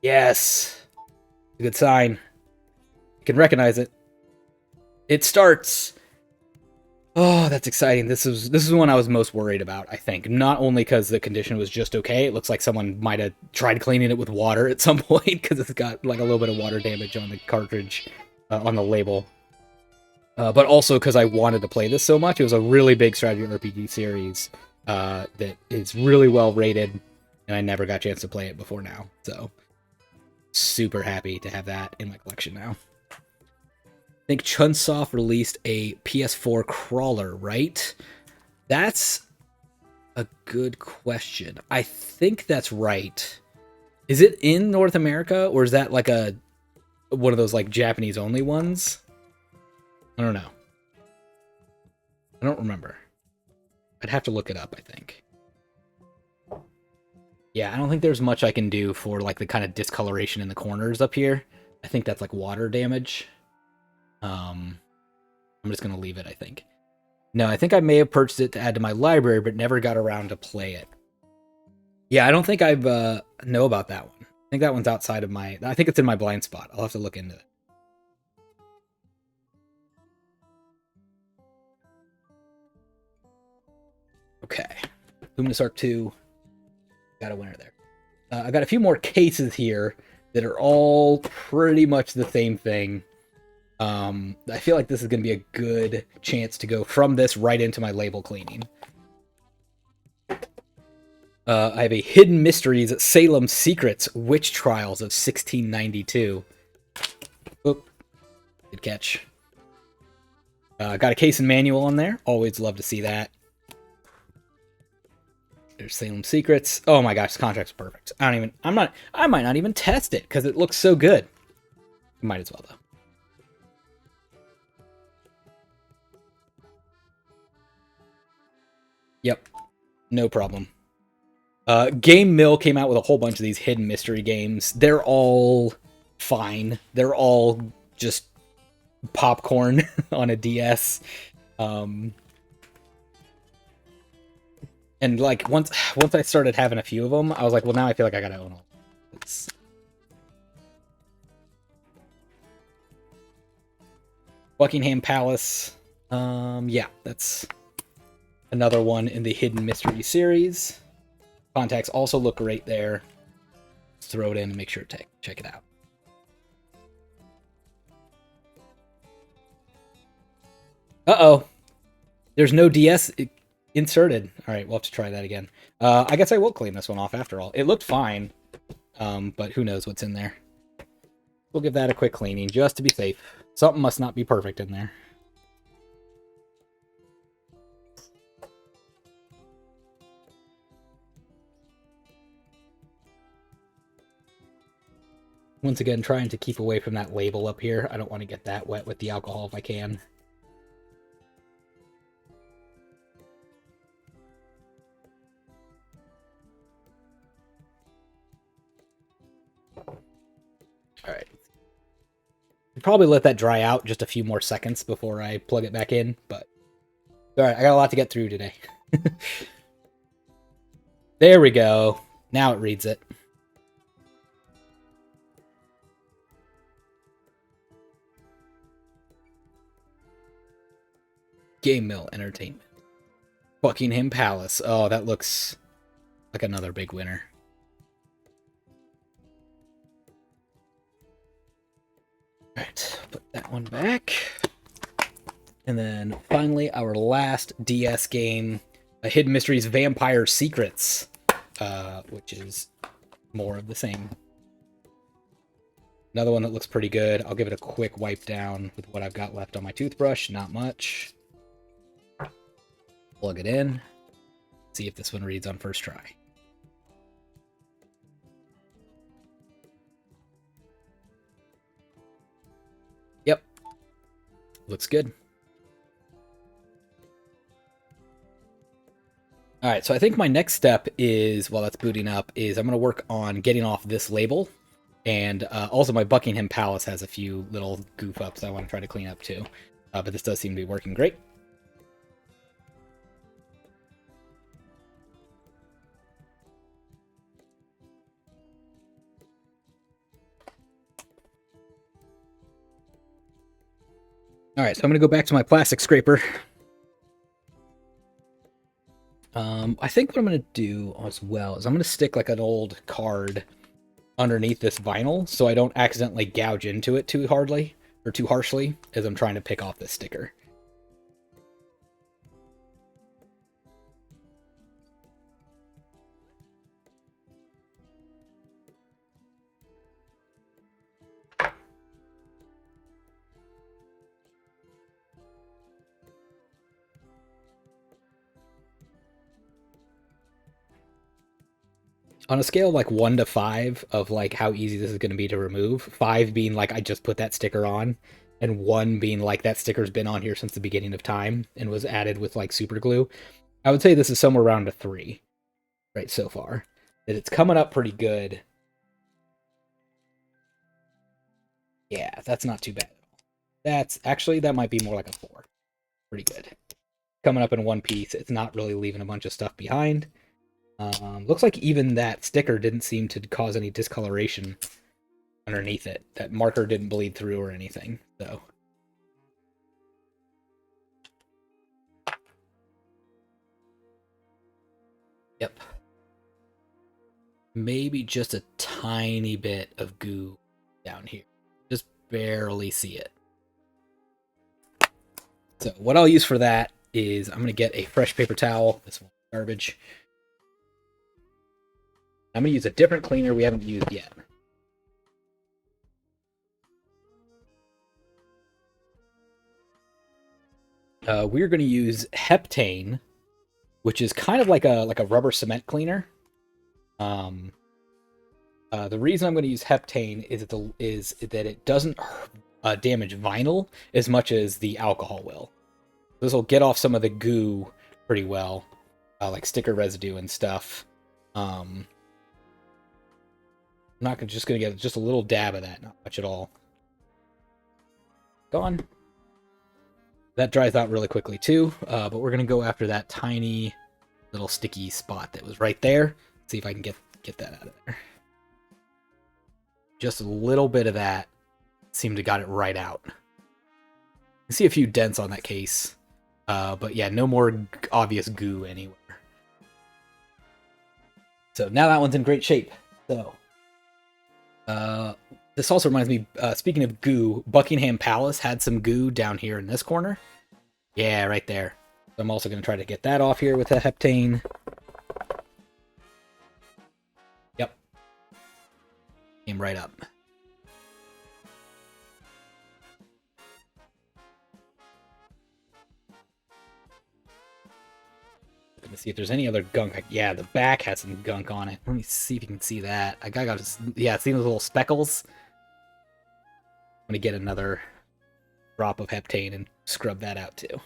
[SPEAKER 1] Yes, a good sign. You can recognize it. It starts. Oh, that's exciting. This is one I was most worried about, I think. Not only because the condition was just okay, it looks like someone might have tried cleaning it with water at some point, because it's got like a little bit of water damage on the cartridge, on the label. But also because I wanted to play this so much. It was a really big strategy RPG series that is really well rated, and I never got a chance to play it before now. So, super happy to have that in my collection now. I think Chunsoft released a PS4 crawler, right? That's a good question. I think that's right. Is it in North America, or is that like one of those like Japanese only ones? I don't know. I don't remember. I'd have to look it up, I think. Yeah, I don't think there's much I can do for like the kind of discoloration in the corners up here. I think that's like water damage. I'm just gonna leave it, I think. No, I think I may have purchased it to add to my library, but never got around to play it. Yeah, I don't think I've know about that one. I think that one's outside of my... I think it's in my blind spot. I'll have to look into it. Okay. Luminous Arc 2. Got a winner there. I got a few more cases here that are all pretty much the same thing. I feel like this is going to be a good chance to go from this right into my label cleaning. I have a Hidden Mysteries Salem Secrets Witch Trials of 1692. Oop. Good catch. Got a case and manual on there. Always love to see that. There's Salem Secrets. Oh my gosh, this contract's perfect. I might not even test it because it looks so good. Might as well though. Yep. No problem. Game Mill came out with a whole bunch of these hidden mystery games. They're all fine. They're all just popcorn on a DS. And like once I started having a few of them, I was like, well, now I feel like I gotta own all. It's... Buckingham Palace. Yeah, that's another one in the Hidden Mystery series. Contacts also look great there. Let's throw it in and make sure to check it out. Uh-oh. There's no DS inserted. All right, we'll have to try that again. I guess I will clean this one off after all. It looked fine, but who knows what's in there. We'll give that a quick cleaning just to be safe. Something must not be perfect in there. Once again, trying to keep away from that label up here. I don't want to get that wet with the alcohol if I can. Alright. Probably let that dry out just a few more seconds before I plug it back in, but... Alright, I got a lot to get through today. There we go. Now it reads it. Game Mill Entertainment. Buckingham Palace. Oh, that looks like another big winner. Alright, put that one back. And then finally, our last DS game, a Hidden Mysteries Vampire Secrets, which is more of the same. Another one that looks pretty good. I'll give it a quick wipe down with what I've got left on my toothbrush. Not much. Plug it in. See if this one reads on first try. Yep. Looks good. Alright, so I think my next step is, while that's booting up, is I'm going to work on getting off this label. And also my Buckingham Palace has a few little goof-ups I want to try to clean up too. But this does seem to be working great. Alright, so I'm going to go back to my plastic scraper. I think what I'm going to do as well is I'm going to stick like an old card underneath this vinyl so I don't accidentally gouge into it too hardly or too harshly as I'm trying to pick off this sticker. On a scale of like 1 to 5 of like how easy this is going to be to remove, 5 being like I just put that sticker on, and 1 being like that sticker's been on here since the beginning of time and was added with like super glue, I would say this is somewhere around a 3 right so far. That it's coming up pretty good. Yeah, that's not too bad. That's actually, that might be more like a 4. Pretty good. Coming up in one piece. It's not really leaving a bunch of stuff behind. Looks like even that sticker didn't seem to cause any discoloration underneath it. That marker didn't bleed through or anything, so. Yep. Maybe just a tiny bit of goo down here. Just barely see it. So what I'll use for that is I'm going to get a fresh paper towel. This one's garbage. I'm going to use a different cleaner we haven't used yet. We're going to use heptane, which is kind of like a rubber cement cleaner. The reason I'm going to use heptane is that it doesn't damage vinyl as much as the alcohol will. This will get off some of the goo pretty well, like sticker residue and stuff. I'm not just going to get just a little dab of that, not much at all. Gone. That dries out really quickly too, but we're going to go after that tiny little sticky spot that was right there. See if I can get that out of there. Just a little bit of that seemed to got it right out. You can see a few dents on that case, but yeah, no more obvious goo anywhere. So now that one's in great shape. So this also reminds me, speaking of goo, Buckingham Palace had some goo down here in this corner. Yeah, right there. So I'm also going to try to get that off here with a heptane. Yep. Came right up. Let me see if there's any other gunk. Yeah, the back has some gunk on it. Let me see if you can see that. I got yeah, see those little speckles? I'm going to get another drop of heptane and scrub that out too.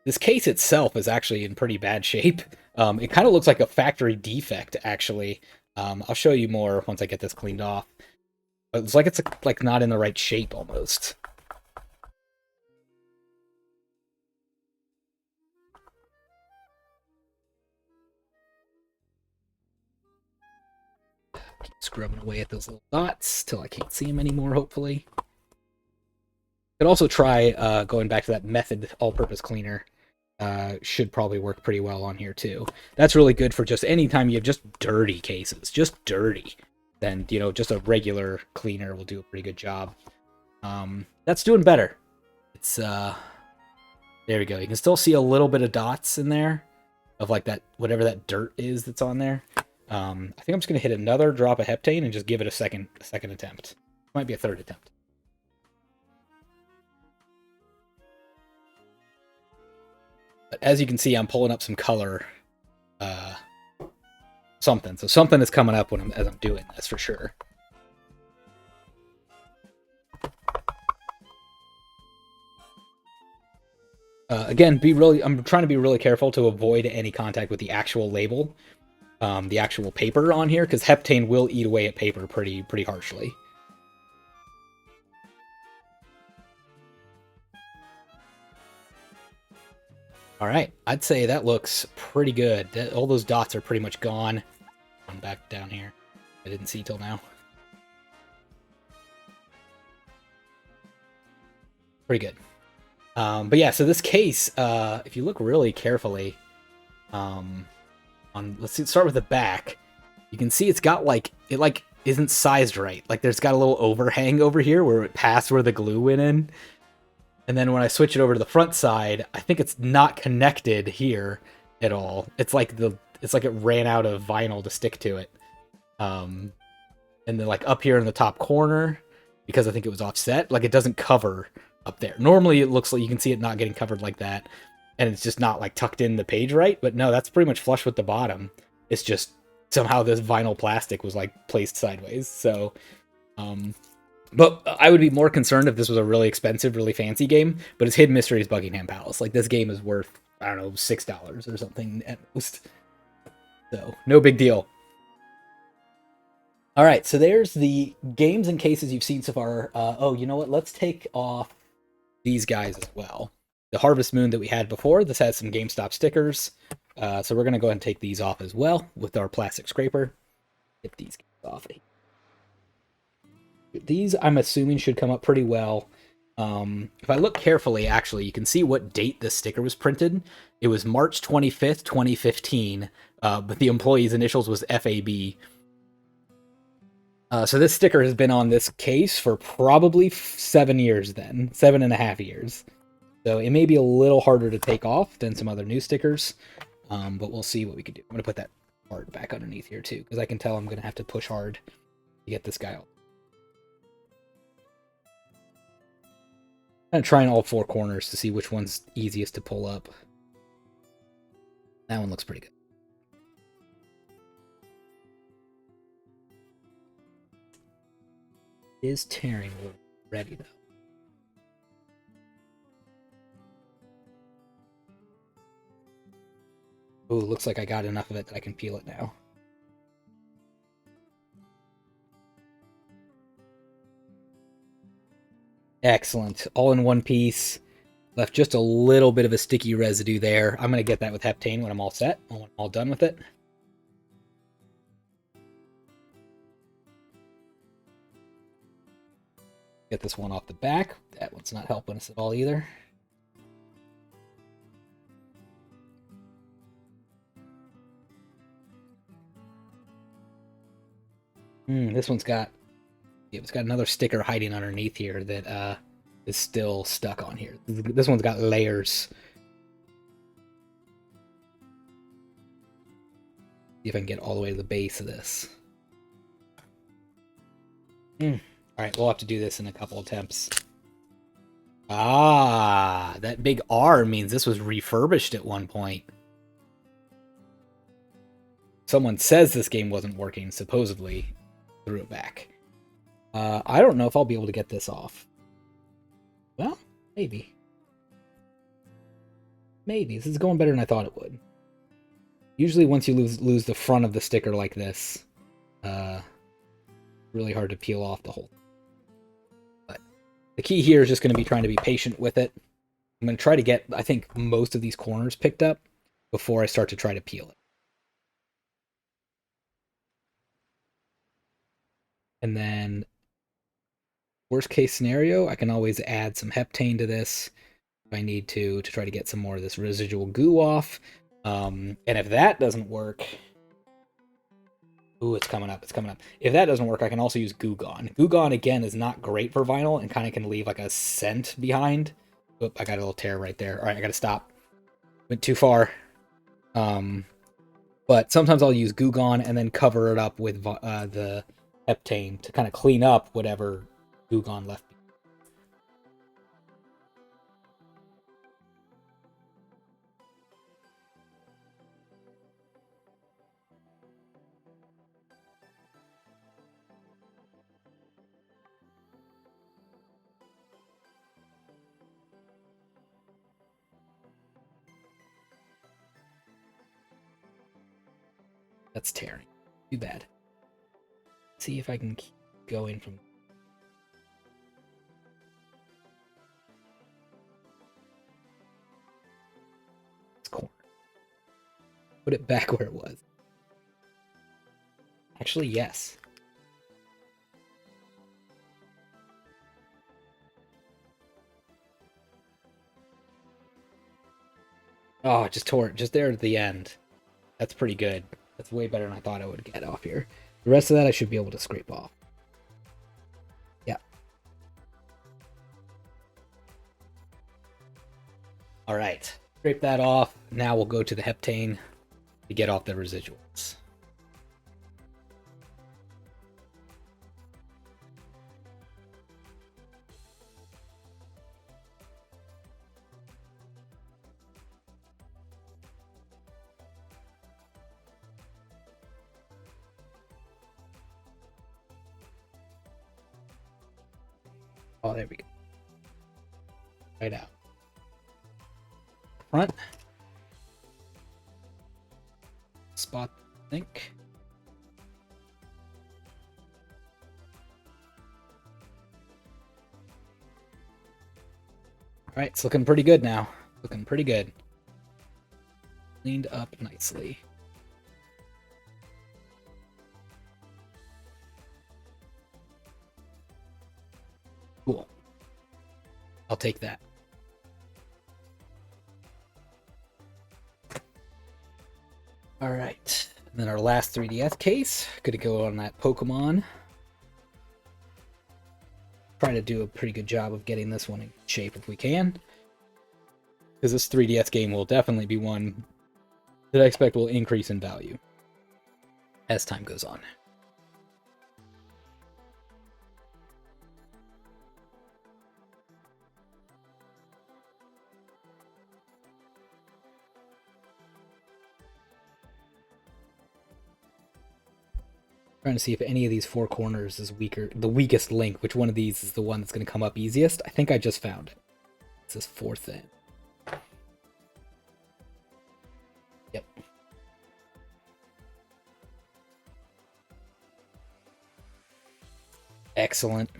[SPEAKER 1] This case itself is actually in pretty bad shape. It kind of looks like a factory defect, actually. I'll show you more once I get this cleaned off. But it's like like not in the right shape almost. Keep scrubbing away at those little dots till I can't see them anymore, hopefully. You could also try going back to that Method all-purpose cleaner. Should probably work pretty well on here too. That's really good for just anytime you have just dirty cases, just dirty. Then, you know, just a regular cleaner will do a pretty good job. That's doing better. It's there we go. You can still see a little bit of dots in there of like that, whatever that dirt is that's on there. I think I'm just gonna hit another drop of heptane and just give it a second attempt. Might be a third attempt. But as you can see, I'm pulling up some color. Something. So something is coming up as I'm doing this for sure. Again, I'm trying to be really careful to avoid any contact with the actual label, the actual paper on here, because heptane will eat away at paper pretty harshly. All right, I'd say that looks pretty good. All those dots are pretty much gone. I'm back down here. I didn't see till now. Pretty good. But yeah, so this case, if you look really carefully, um, start with the back. You can see it's got like it like isn't sized right. Like there's got a little overhang over here where it passed where the glue went in. And then when I switch it over to the front side, I think it's not connected here at all. It's like it ran out of vinyl to stick to it. Um, and then like up here in the top corner, because I think it was offset, like it doesn't cover up there. Normally it looks like you can see it not getting covered like that, and it's just not like tucked in the page right. But no, that's pretty much flush with the bottom. It's just somehow this vinyl plastic was like placed sideways. So, but I would be more concerned if this was a really expensive, really fancy game. But it's Hidden Mysteries Buckingham Palace. Like this game is worth, I don't know, $6 or something at most. So no big deal. All right, so there's the games and cases you've seen so far. Oh, you know what? Let's take off these guys as well. The Harvest Moon that we had before, this has some GameStop stickers. So we're going to go ahead and take these off as well with our plastic scraper. Get these off. These, I'm assuming, should come up pretty well. If I look carefully, actually, you can see what date this sticker was printed. It was March 25th, 2015, but the employee's initials was FAB. So this sticker has been on this case for probably 7 years then. 7.5 years. So it may be a little harder to take off than some other new stickers. But we'll see what we can do. I'm going to put that part back underneath here too, because I can tell I'm going to have to push hard to get this guy out. I'm trying all 4 corners to see which one's easiest to pull up. That one looks pretty good. It is tearing already though. Oh, looks like I got enough of it that I can peel it now. Excellent. All in one piece. Left just a little bit of a sticky residue there. I'm going to get that with heptane when I'm all set, when I'm all done with it. Get this one off the back. That one's not helping us at all either. This one's got... it's got another sticker hiding underneath here that is still stuck on here. This one's got layers. See if I can get all the way to the base of this. Alright, we'll have to do this in a couple attempts. Ah, that big R means this was refurbished at one point. Someone says this game wasn't working, supposedly threw it back. I don't know if I'll be able to get this off. Well, maybe. Maybe. This is going better than I thought it would. Usually once you lose the front of the sticker like this, really hard to peel off the whole. But the key here is just going to be trying to be patient with it. I'm going to try to get, I think, most of these corners picked up before I start to try to peel it. And then, worst case scenario, I can always add some heptane to this if I need to try to get some more of this residual goo off. And if that doesn't work... Ooh, it's coming up, it's coming up. If that doesn't work, I can also use Goo Gone. Goo Gone, again, is not great for vinyl and kind of can leave like a scent behind. Oop, I got a little tear right there. All right, I got to stop. Went too far. But sometimes I'll use Goo Gone and then cover it up with the heptane to kind of clean up whatever Goo Gone left. That's tearing. Too bad. Let's see if I can keep going from... this corner. Put it back where it was. Actually, yes. Oh, it just tore it just there at the end. That's pretty good. That's way better than I thought I would get off here. The rest of that I should be able to scrape off. Yeah. All right. Scrape that off. Now we'll go to the heptane to get off the residuals. Oh, there we go. Right out. Front. Spot, I think. All right, it's looking pretty good now. Looking pretty good. Cleaned up nicely. Cool. I'll take that. All right. And then our last 3DS case. Gonna go on that Pokemon. Try to do a pretty good job of getting this one in shape if we can. Because this 3DS game will definitely be one that I expect will increase in value as time goes on. Trying to see if any of these four corners is weaker. The weakest link. Which one of these is the one that's going to come up easiest? I think I just found it. It's this fourth end. Yep. Excellent.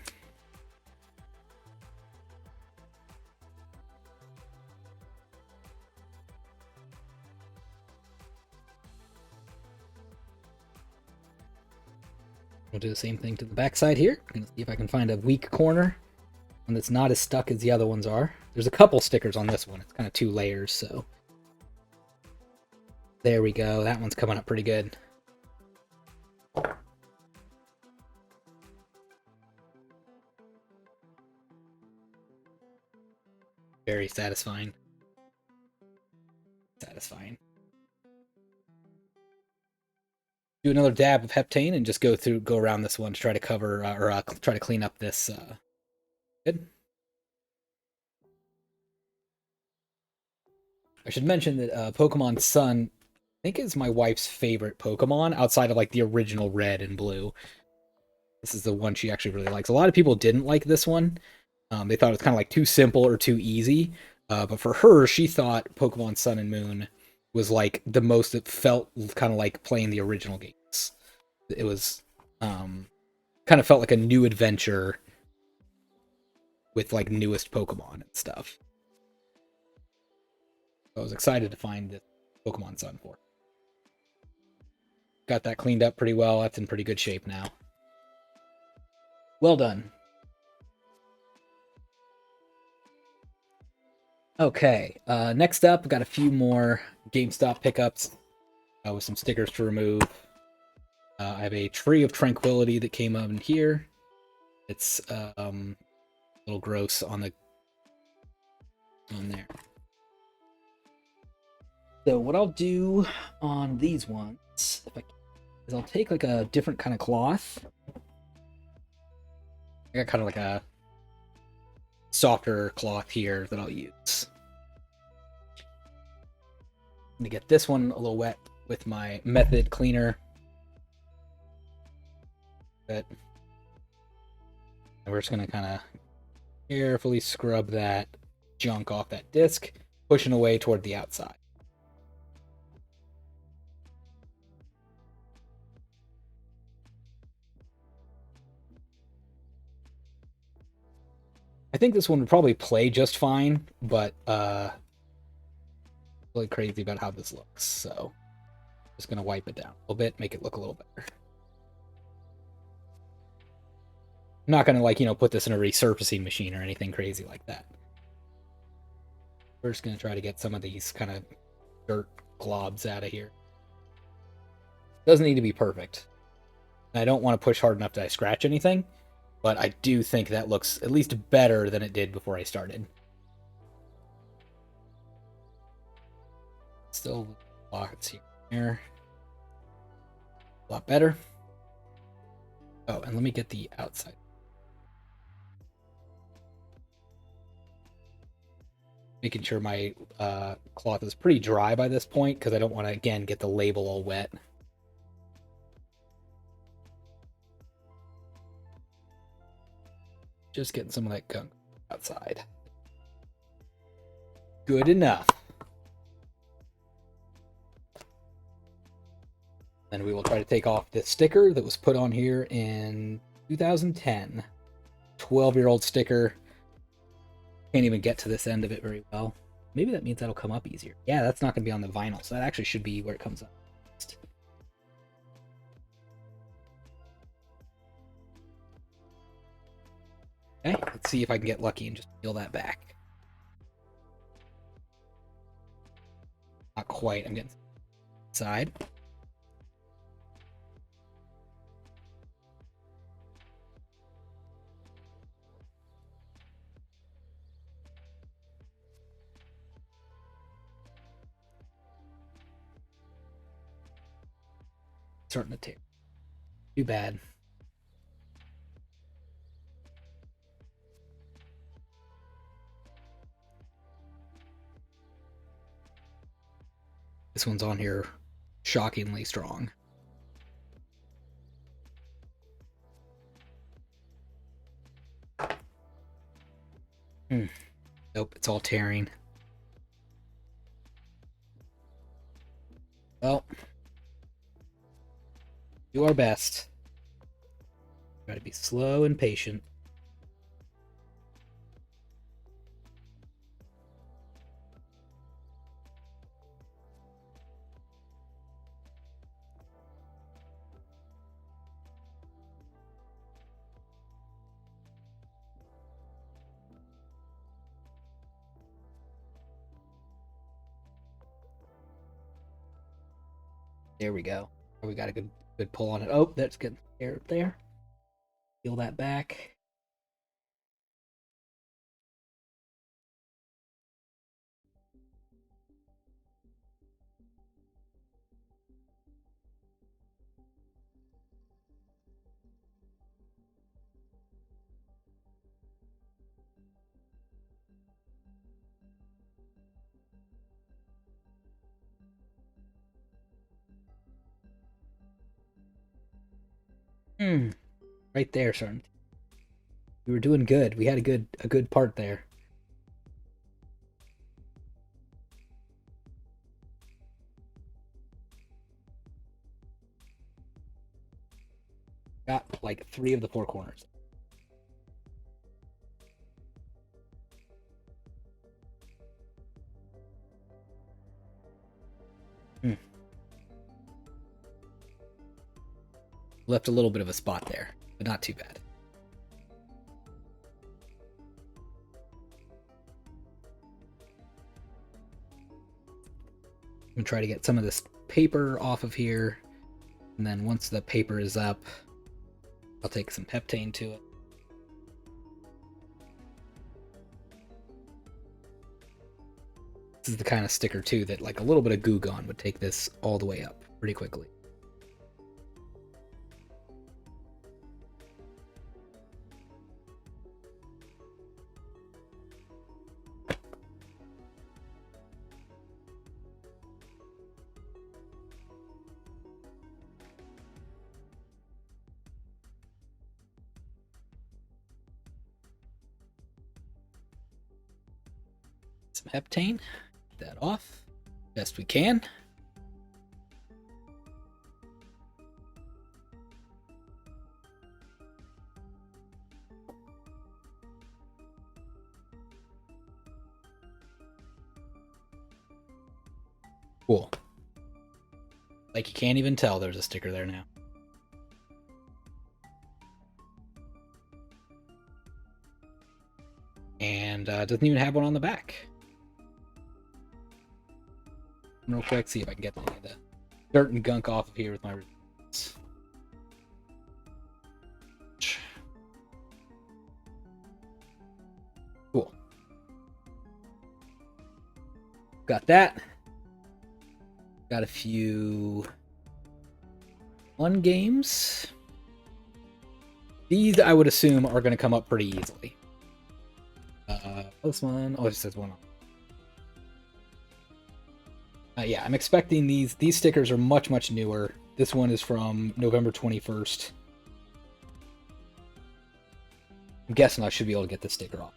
[SPEAKER 1] We'll do the same thing to the backside here. I'm gonna see if I can find a weak corner, one that's not as stuck as the other ones are. There's a couple stickers on this one. It's kind of 2 layers, so. There we go. That one's coming up pretty good. Very satisfying. Satisfying. Do another dab of heptane and just go around this one to try to cover try to clean up this. Good. I should mention that Pokemon Sun, I think, is my wife's favorite Pokemon outside of like the original Red and Blue. This is the one she actually really likes. A lot of people didn't like this one. They thought it was kind of like too simple or too easy. But for her, she thought Pokemon Sun and Moon was like the most. It felt kind of like playing the original games. It was kind of felt like a new adventure with like newest Pokemon and stuff. So I was excited to find this Pokemon Sun for. Got that cleaned up pretty well. That's in pretty good shape now. Well done. Okay, next up, I've got a few more GameStop pickups with some stickers to remove. I have a Tree of Tranquility that came up in here. It's a little gross on there. So what I'll do on these ones, is I'll take like a different kind of cloth. I got kind of like a softer cloth here that I'll use. I'm gonna get this one a little wet with my Method cleaner. And we're just gonna kind of carefully scrub that junk off that disc, pushing away toward the outside. I think this one would probably play just fine, but really crazy about how this looks, so just gonna wipe it down a little bit, make it look a little better. I'm not gonna like, put this in a resurfacing machine or anything crazy like that. We're just gonna try to get some of these kind of dirt globs out of here. Doesn't need to be perfect. I don't want to push hard enough that I scratch anything, but I do think that looks at least better than it did before I started. Still lots here. A lot better. Oh, and let me get the outside. Making sure my cloth is pretty dry by this point, because I don't want to, again, get the label all wet. Just getting some of that gunk outside. Good enough. Then we will try to take off this sticker that was put on here in 2010. 12-year-old sticker. Can't even get to this end of it very well. Maybe that means that'll come up easier. Yeah, that's not going to be on the vinyl, so that actually should be where it comes up. Okay, let's see if I can get lucky and just peel that back. Not quite. I'm getting side. Starting to tear. Too bad. This one's on here shockingly strong. Nope, it's all tearing. Well, do our best. Try to be slow and patient. There we go. We got a good pull on it. Oh, that's good. Air there. Peel that back. Right there, son. We were doing good. We had a good part there. Got like 3 of the 4 corners. Left a little bit of a spot there, but not too bad. I'm gonna try to get some of this paper off of here, and then once the paper is up, I'll take some heptane to it. This is the kind of sticker too that like a little bit of Goo Gone would take this all the way up pretty quickly. Some heptane. Get that off best we can. Cool. Like you can't even tell there's a sticker there now. And doesn't even have one on the back. real quick, see if I can get any of the dirt and gunk off of here with my resistance. Cool. Got that. Got a few games. These, I would assume, are going to come up pretty easily. This one, oh, it just says one on. Yeah, I'm expecting these stickers are much, much newer. This one is from November 21st. I'm guessing I should be able to get this sticker off.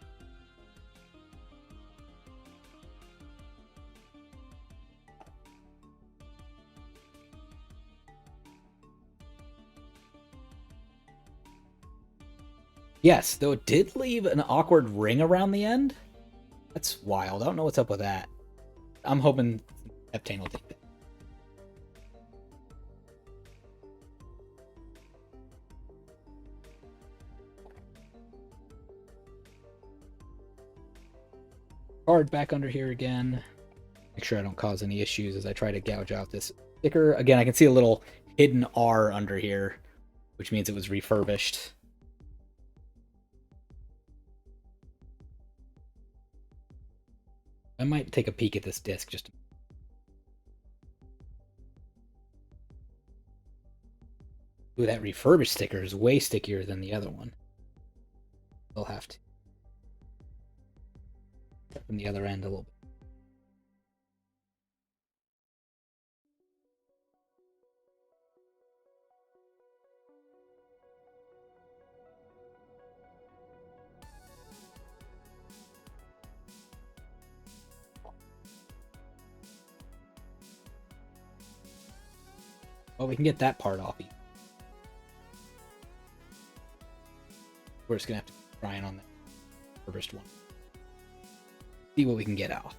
[SPEAKER 1] Yes, though it did leave an awkward ring around the end. That's wild. I don't know what's up with that. I'm hoping Heptane will take it. Card back under here again. Make sure I don't cause any issues as I try to gouge out this sticker. Again, I can see a little hidden R under here, which means it was refurbished. I might take a peek at this disc just to... Ooh, that refurbished sticker is way stickier than the other one. We'll have to. From the other end a little bit. Well, we can get that part off. We're just gonna have to keep trying on the first one. See what we can get out.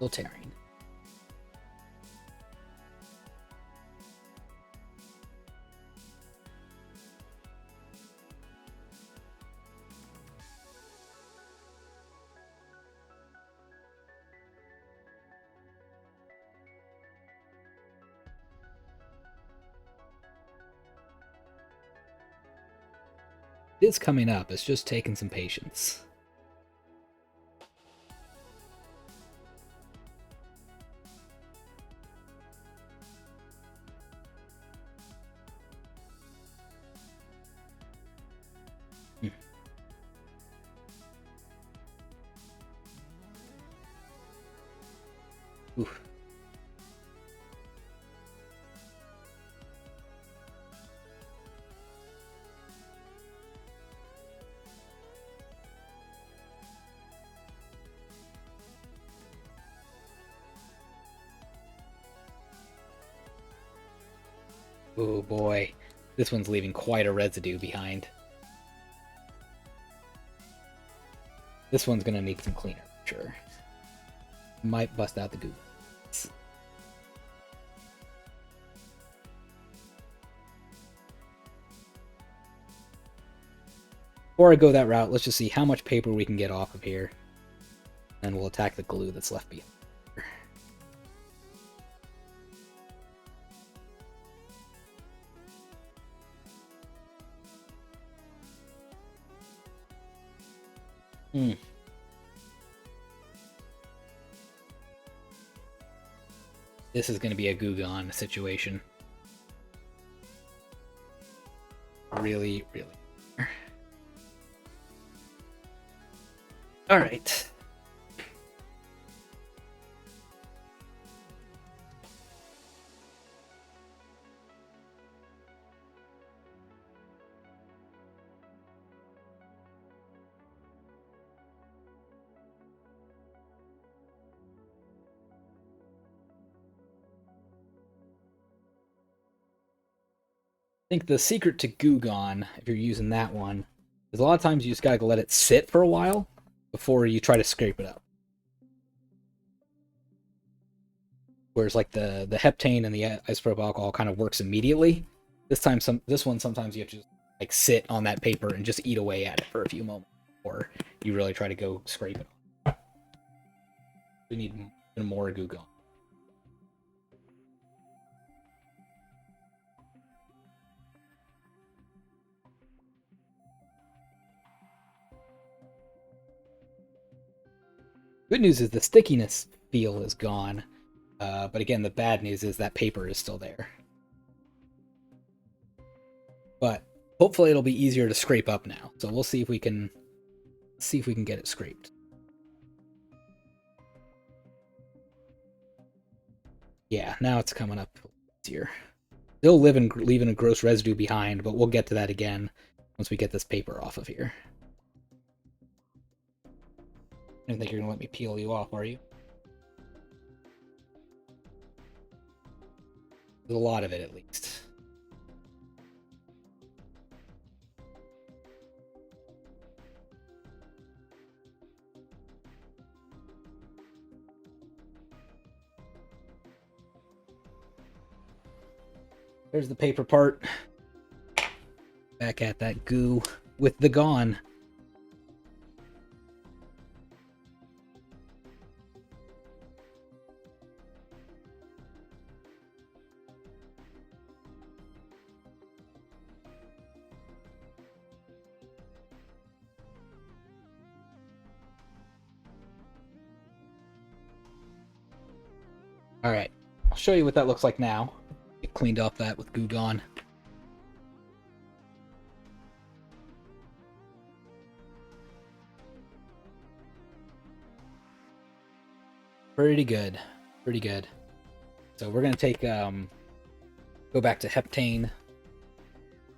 [SPEAKER 1] Still tearing. It is coming up. It's just taking some patience. Oof. Oh boy, this one's leaving quite a residue behind. This one's gonna need some cleaner, for sure. Might bust out the goo. Before I go that route, let's just see how much paper we can get off of here. And we'll attack the glue that's left behind. This is going to be a Goo-Gone situation. Really, really. Alright. think the secret to Goo Gone, if you're using that one, is a lot of times you just gotta let it sit for a while before you try to scrape it up. Whereas like the heptane and the isopropyl alcohol kind of works immediately. This one sometimes you have to just like sit on that paper and just eat away at it for a few moments before you really try to go scrape it off. We need more Goo Gone. Good news is the stickiness feel is gone. But again, the bad news is that paper is still there. But hopefully it'll be easier to scrape up now. So we'll see if we can get it scraped. Yeah, now it's coming up easier. Still leaving a gross residue behind, but we'll get to that again once we get this paper off of here. I don't think you're gonna let me peel you off, are you? There's a lot of it, at least. There's the paper part. Back at that goo with the gone. Alright, I'll show you what that looks like now. Get cleaned off that with Goo Gone. Pretty good. Pretty good. So we're going to take, go back to heptane.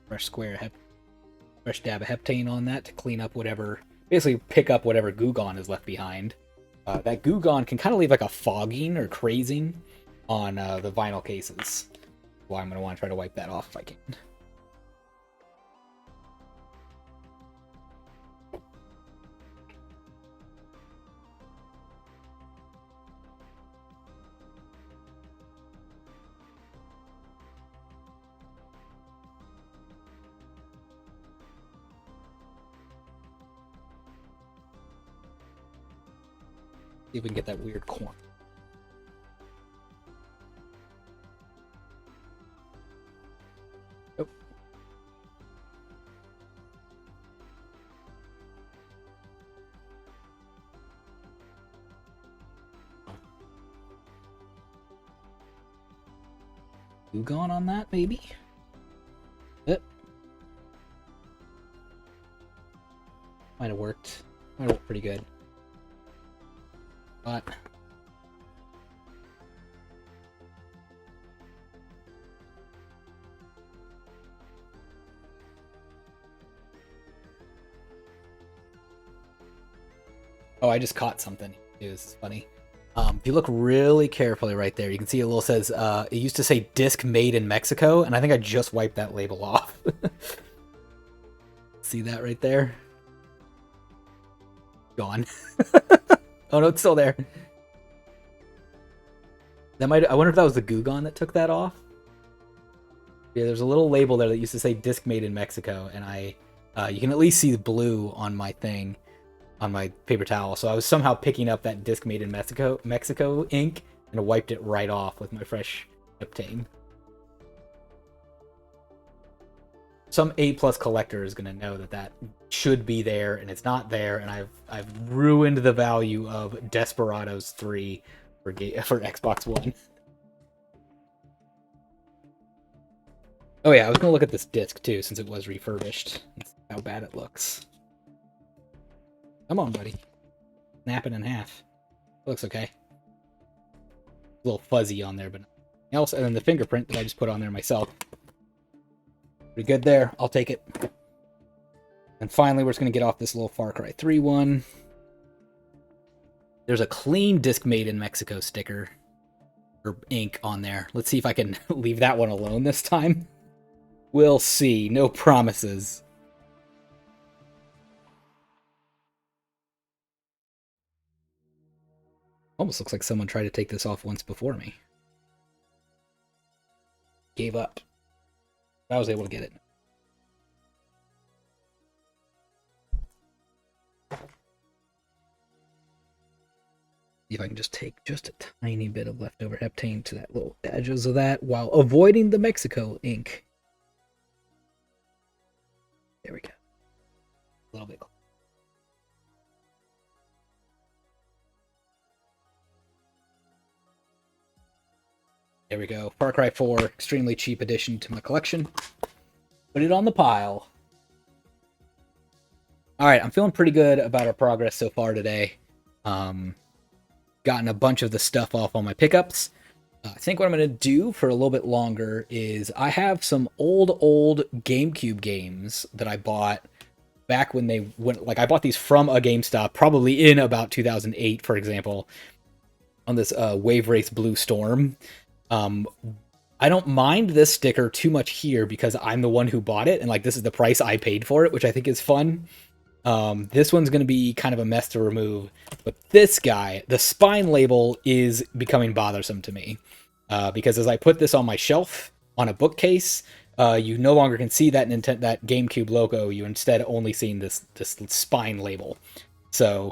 [SPEAKER 1] Fresh dab of heptane on that to clean up whatever, basically pick up whatever Goo Gone is left behind. That Goo Gone can kind of leave like a fogging or crazing on the vinyl cases. Well, I'm going to want to try to wipe that off if I can. See if we can get that weird corner. Nope. Goo Gone on that, maybe? Yep. Might have worked. Might have worked pretty good. But oh, I just caught something. It was funny. If you look really carefully right there, you can see a little says, it used to say disc made in Mexico, and I think I just wiped that label off. See that right there? Gone. Oh no, it's still there. I wonder if that was the Goo Gone that took that off. Yeah, there's a little label there that used to say disc made in Mexico, and you can at least see the blue on my thing, on my paper towel. So I was somehow picking up that disc made in Mexico ink and wiped it right off with my fresh heptane. Some A+ collector is gonna know that should be there and it's not there, and I've ruined the value of Desperados 3 for Xbox One. Oh yeah, I was gonna look at this disc too since it was refurbished. Let's see how bad it looks. Come on, buddy. Snap it in half. It looks okay. A little fuzzy on there, but nothing else. And then the fingerprint that I just put on there myself. Pretty good there. I'll take it. And finally, we're just going to get off this little Far Cry 3 one. There's a clean disc made in Mexico sticker. Or ink on there. Let's see if I can leave that one alone this time. We'll see. No promises. Almost looks like someone tried to take this off once before me. Gave up. I was able to get it. See if I can just take just a tiny bit of leftover heptane to that little edges of that while avoiding the Mexico ink. There we go. A little bit. There we go. Far Cry 4, extremely cheap addition to my collection. Put it on the pile. Alright, I'm feeling pretty good about our progress so far today. Gotten a bunch of the stuff off on my pickups. I think what I'm going to do for a little bit longer is I have some old GameCube games that I bought back when they went, like I bought these from a GameStop probably in about 2008, for example, on this Wave Race Blue Storm. I don't mind this sticker too much here because I'm the one who bought it, and like this is the price I paid for it, which I think is fun. This one's going to be kind of a mess to remove, but this guy, the spine label, is becoming bothersome to me because as I put this on my shelf on a bookcase, you no longer can see that that GameCube logo. You instead only seeing this spine label. So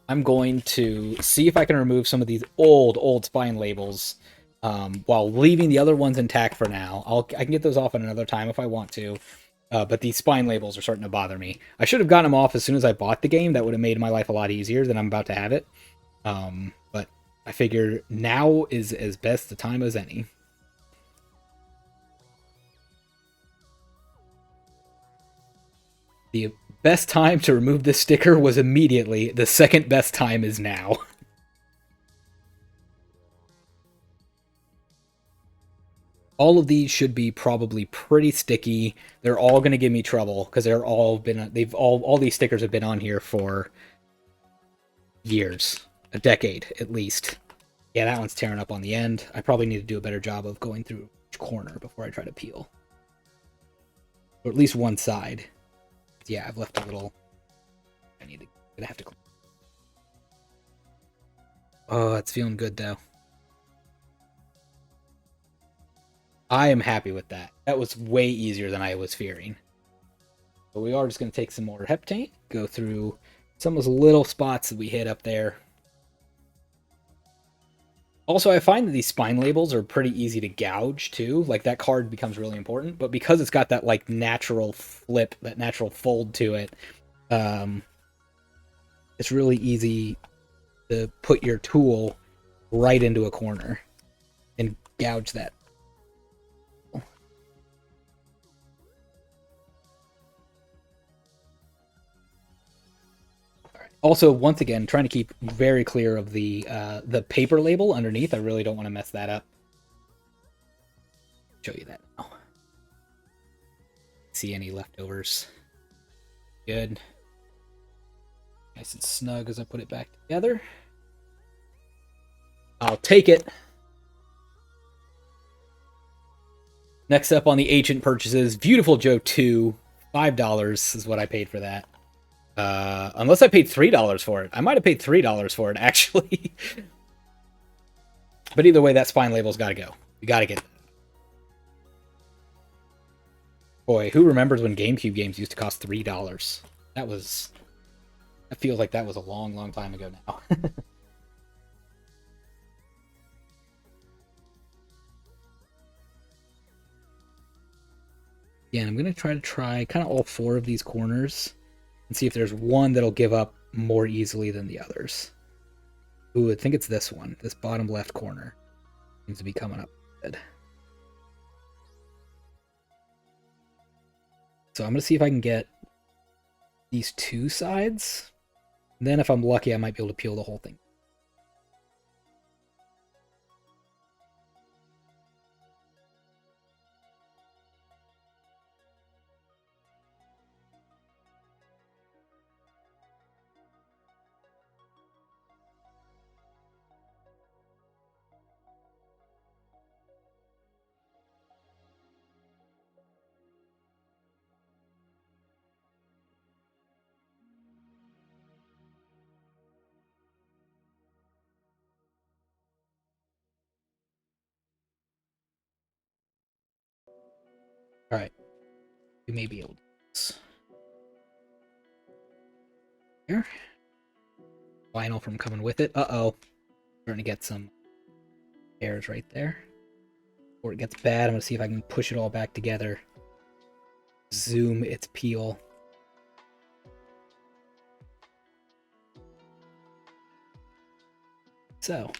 [SPEAKER 1] I'm going to see if I can remove some of these old spine labels while leaving the other ones intact for now. I can get those off at another time if I want to. But these spine labels are starting to bother me. I should have gotten them off as soon as I bought the game. That would have made my life a lot easier than I'm about to have it. But I figure now is as best the time as any. The best time to remove this sticker was immediately. The second best time is now. All of these should be probably pretty sticky. They're all going to give me trouble because all these stickers have been on here for years, a decade at least. Yeah, that one's tearing up on the end. I probably need to do a better job of going through each corner before I try to peel. Or at least one side. Yeah, I've left a little. Gonna have to. Oh, it's feeling good though. I am happy with that. That was way easier than I was fearing. But we are just going to take some more heptane, go through some of those little spots that we hit up there. Also, I find that these spine labels are pretty easy to gouge, too. Like, that card becomes really important. But because it's got that, like, natural flip, that natural fold to it, it's really easy to put your tool right into a corner and gouge that. Also, once again, trying to keep very clear of the paper label underneath. I really don't want to mess that up. Show you that now. See any leftovers? Good. Nice and snug as I put it back together. I'll take it. Next up on the ancient purchases, Beautiful Joe 2. $5 is what I paid for that. Unless I paid $3 for it. I might have paid $3 for it, actually. But either way, that spine label's got to go. You got to get it. Boy, who remembers when GameCube games used to cost $3? That feels like that was a long time ago now. Yeah, I'm going to try kind of all four of these corners and see if there's one that'll give up more easily than the others. Ooh, I think it's this one. This bottom left corner seems to be coming up good. So I'm going to see if I can get these two sides. Then if I'm lucky, I might be able to peel the whole thing. Alright. We may be able to do this. Here. Vinyl from coming with it. Uh-oh. Starting to get some hairs right there. Before it gets bad, I'm going to see if I can push it all back together. Zoom its peel. So.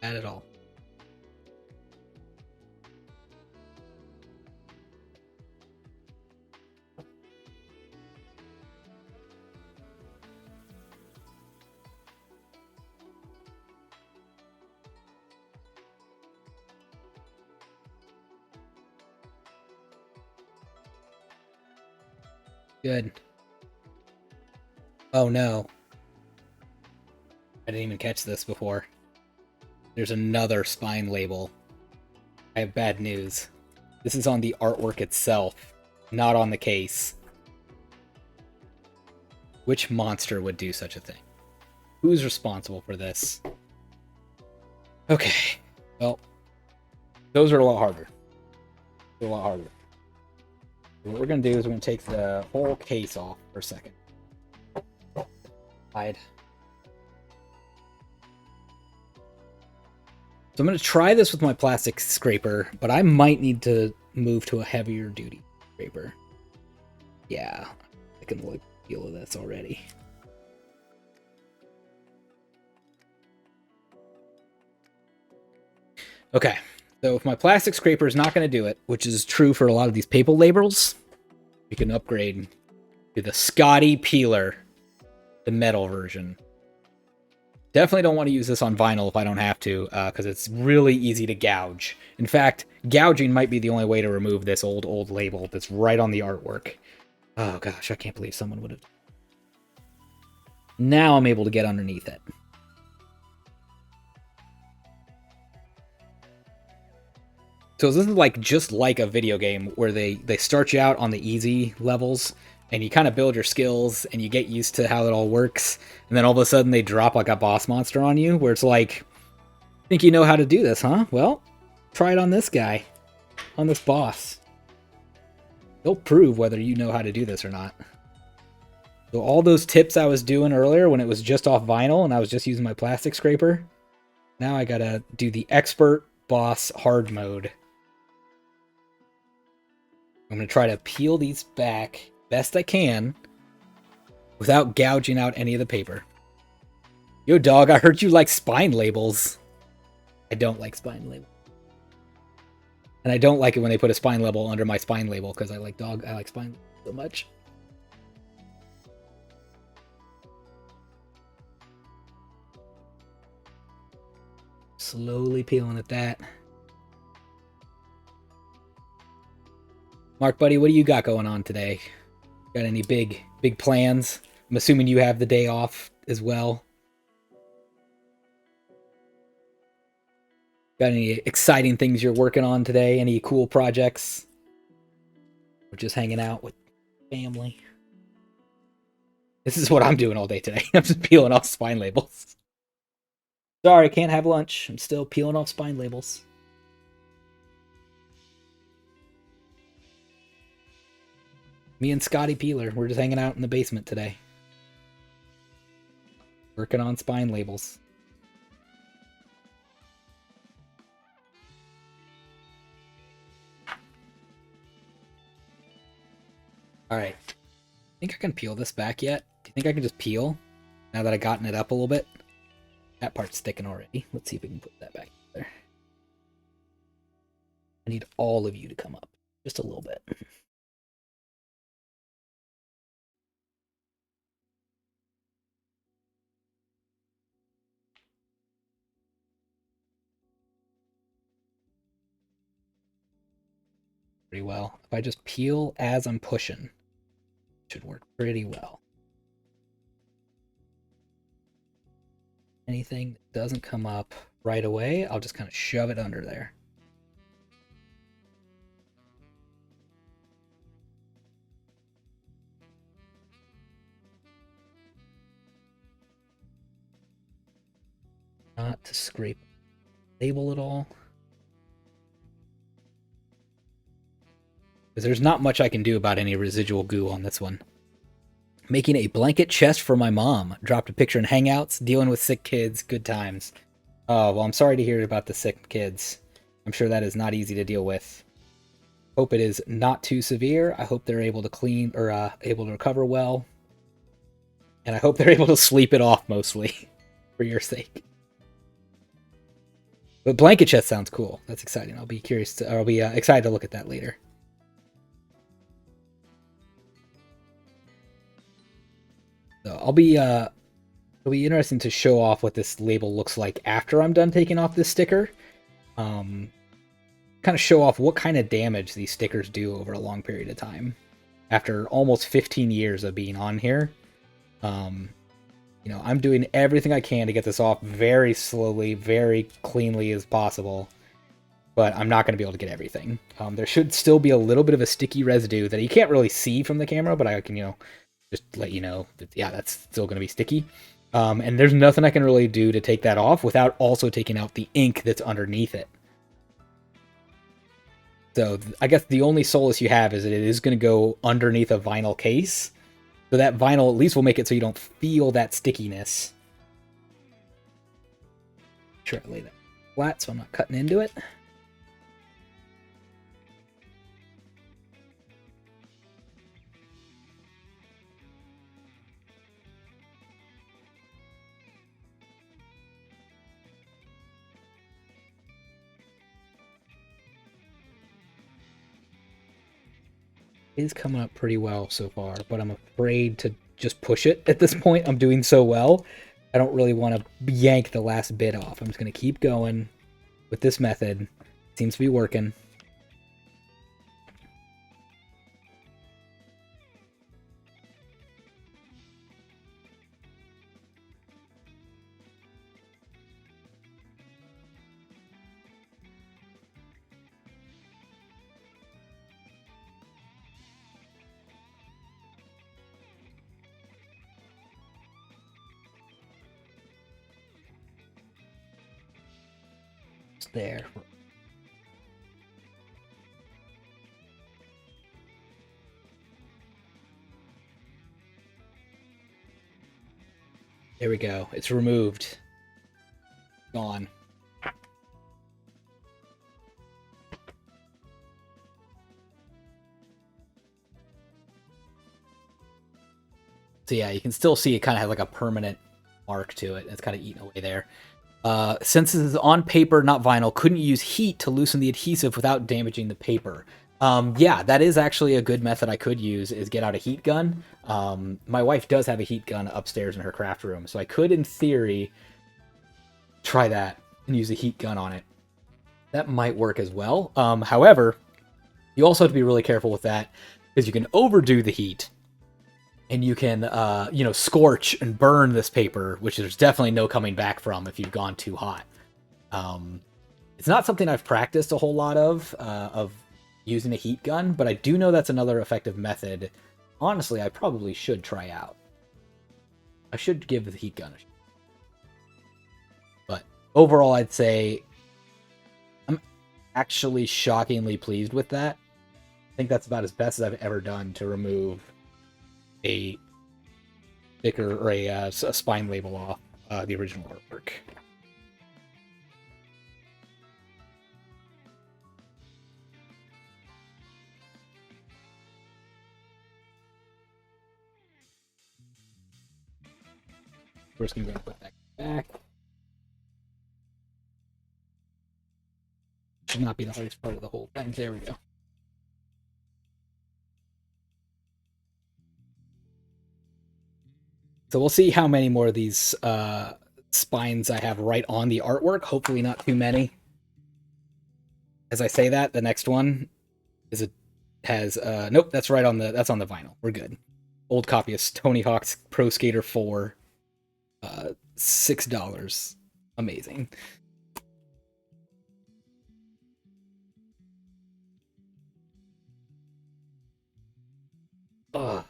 [SPEAKER 1] Bad at all. Good. Oh no. I didn't even catch this before. There's another spine label. I have bad news. This is on the artwork itself, not on the case. Which monster would do such a thing? Who's responsible for this? Okay. Well, those are a lot harder. A lot harder. What we're going to do is we're going to take the whole case off for a second. Hide. So I'm going to try this with my plastic scraper, but I might need to move to a heavier duty scraper. Yeah, I can look feel of this already. Okay, so if my plastic scraper is not going to do it, which is true for a lot of these paper labels, we can upgrade to the Scotty Peeler, the metal version. Definitely don't want to use this on vinyl if I don't have to, because it's really easy to gouge. In fact, gouging might be the only way to remove this old label that's right on the artwork. Oh gosh, I can't believe someone would have. Now I'm able to get underneath it. So this is like just like a video game where they start you out on the easy levels, and you kind of build your skills and you get used to how it all works, and then all of a sudden they drop like a boss monster on you where it's like, think you know how to do this, huh? Well, try it on this guy, on this boss. They'll prove whether you know how to do this or not. So all those tips I was doing earlier when it was just off vinyl and I was just using my plastic scraper, now I gotta do the expert boss hard mode. I'm gonna try to peel these back best I can without gouging out any of the paper. Yo, dog, I heard you like spine labels. I don't like spine labels. And I don't like it when they put a spine label under my spine label because I like spine so much. Slowly peeling at that. Mark, buddy, what do you got going on today? Got any big plans? I'm assuming you have the day off as well. Got any exciting things you're working on today? Any cool projects? Or just hanging out with family? This is what I'm doing all day today. I'm just peeling off spine labels. Sorry, can't have lunch. I'm still peeling off spine labels. Me and Scotty Peeler, we're just hanging out in the basement today. Working on spine labels. Alright. Think I can peel this back yet? Do you think I can just peel? Now that I've gotten it up a little bit? That part's sticking already. Let's see if we can put that back there. I need all of you to come up just a little bit. Pretty well. If I just peel as I'm pushing, it should work pretty well. Anything that doesn't come up right away, I'll just kind of shove it under there. Not to scrape the label at all. Because there's not much I can do about any residual goo on this one. Making a blanket chest for my mom. Dropped a picture in Hangouts. Dealing with sick kids. Good times. Oh, well, I'm sorry to hear about the sick kids. I'm sure that is not easy to deal with. Hope it is not too severe. I hope they're able to clean or able to recover well. And I hope they're able to sleep it off mostly for your sake. But blanket chest sounds cool. That's exciting. I'll be curious to, or I'll be excited to look at that later. So it'll be interesting to show off what this label looks like after I'm done taking off this sticker. Kind of show off what kind of damage these stickers do over a long period of time. After almost 15 years of being on here, you know, I'm doing everything I can to get this off very slowly, very cleanly as possible. But I'm not going to be able to get everything. There should still be a little bit of a sticky residue that you can't really see from the camera, but I can, you know, just let you know that, yeah, that's still going to be sticky. And there's nothing I can really do to take that off without also taking out the ink that's underneath it. So I guess the only solace you have is that it is going to go underneath a vinyl case. So that vinyl at least will make it so you don't feel that stickiness. Sure, I lay that flat so I'm not cutting into it. Is coming up pretty well so far, but I'm afraid to just push it at this point. I'm doing so well. I don't really want to yank the last bit off. I'm just going to keep going with this method. It seems to be working. There. There we go. It's removed. Gone. So yeah, you can still see it kind of has like a permanent mark to it. It's kind of eaten away there. Since this is on paper, not vinyl, couldn't use heat to loosen the adhesive without damaging the paper. Yeah, that is actually a good method I could use, is get out a heat gun. My wife does have a heat gun upstairs in her craft room, so I could, in theory, try that and use a heat gun on it. That might work as well. However, you also have to be really careful with that, because you can overdo the heat, and you can, you know, scorch and burn this paper, which there's definitely no coming back from if you've gone too hot. It's not something I've practiced a whole lot of using a heat gun, but I do know that's another effective method. Honestly, I probably should try out. I should give the heat gun a shot. But overall, I'd say I'm actually shockingly pleased with that. I think that's about as best as I've ever done to remove a sticker or a spine label off the original artwork. We're just going to put that back. not be the hardest part of the whole thing. There we go. So we'll see how many more of these spines I have right on the artwork. Hopefully not too many. As I say that, the next one has nope, that's right on that's on the vinyl. We're good. Old copy of Tony Hawk's Pro Skater 4. $6. Amazing. Ugh.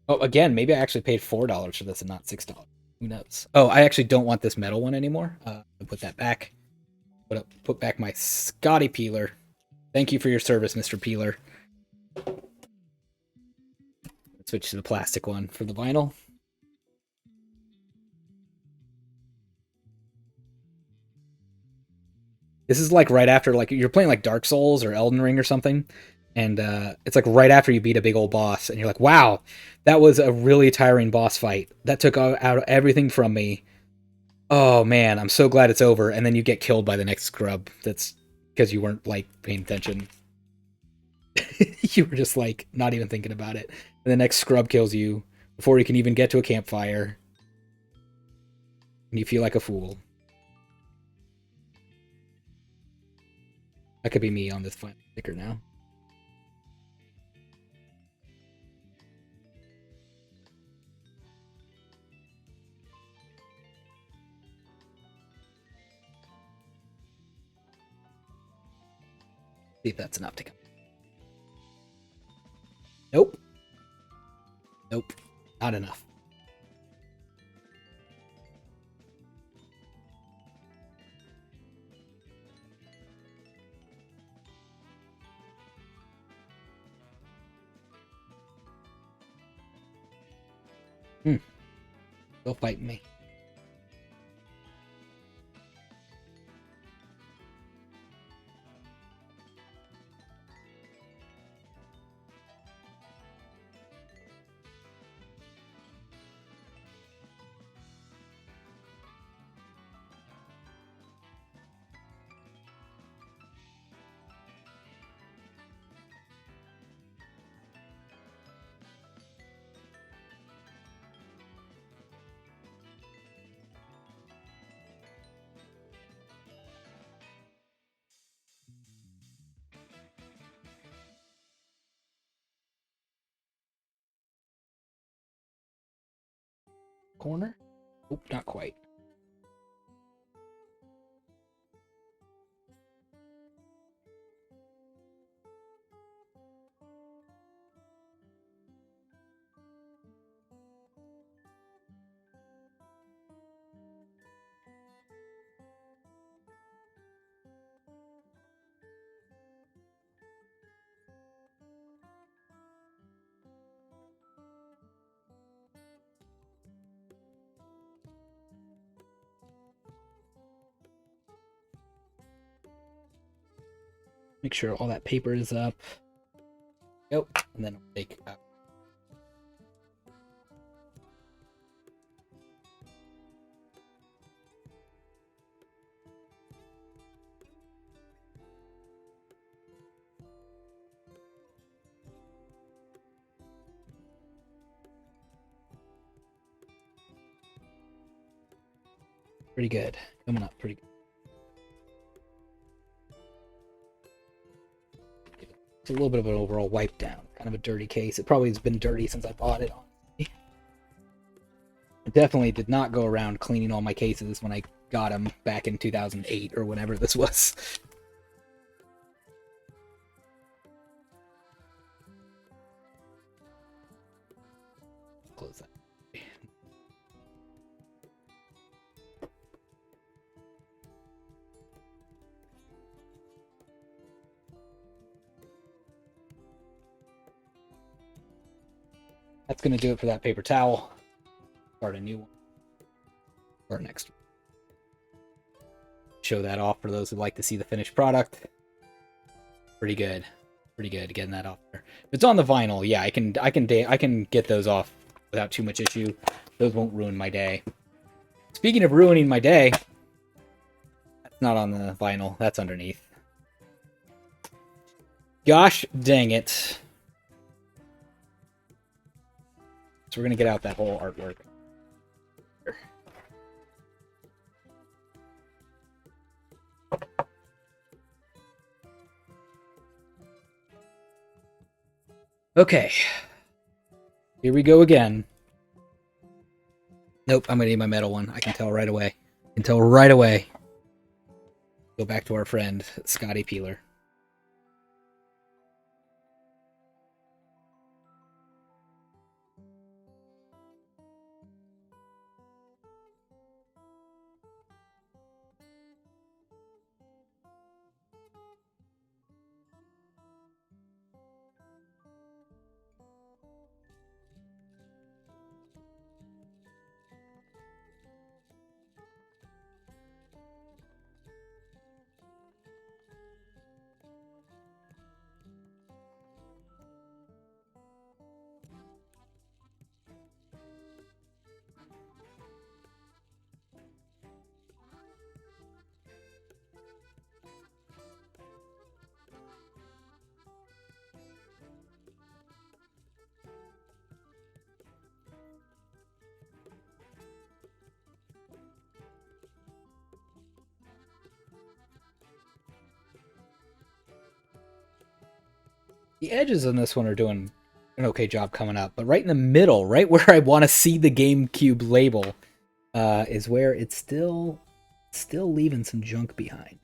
[SPEAKER 1] Oh, again, maybe I actually paid $4 for this and not $6. Who knows? Oh, I actually don't want this metal one anymore. I'll put that back. Put back my Scotty Peeler. Thank you for your service, Mr. Peeler. Switch to the plastic one for the vinyl. This is like right after, like, you're playing like Dark Souls or Elden Ring or something, and it's like right after you beat a big old boss, and you're like, wow, that was a really tiring boss fight. That took out everything from me. Oh man, I'm so glad it's over. And then you get killed by the next scrub. That's because you weren't like paying attention. You were just like not even thinking about it. And the next scrub kills you before you can even get to a campfire. And you feel like a fool. That could be me on this final sticker now. See if that's enough to come. Nope. Nope. Not enough. Still fighting me. Corner? Oop, not quite. Make sure all that paper is up. Yep, and then I'll take out. Pretty good. Coming up pretty good. It's a little bit of an overall wipe down. Kind of a dirty case. It probably has been dirty since I bought it. I definitely did not go around cleaning all my cases when I got them back in 2008 or whenever this was. Close that. That's going to do it for that paper towel. Start a new one. Or next one. Show that off for those who like to see the finished product. Pretty good. Pretty good getting that off there. If it's on the vinyl, yeah, I can get those off without too much issue. Those won't ruin my day. Speaking of ruining my day, at Not on the vinyl. That's underneath. Gosh dang it. So we're going to get out that whole artwork. Okay. Here we go again. Nope, I'm going to need my metal one. I can tell right away. Go back to our friend, Scotty Peeler. The edges on this one are doing an okay job coming up, but right in the middle, right where I want to see the GameCube label, is where it's still leaving some junk behind.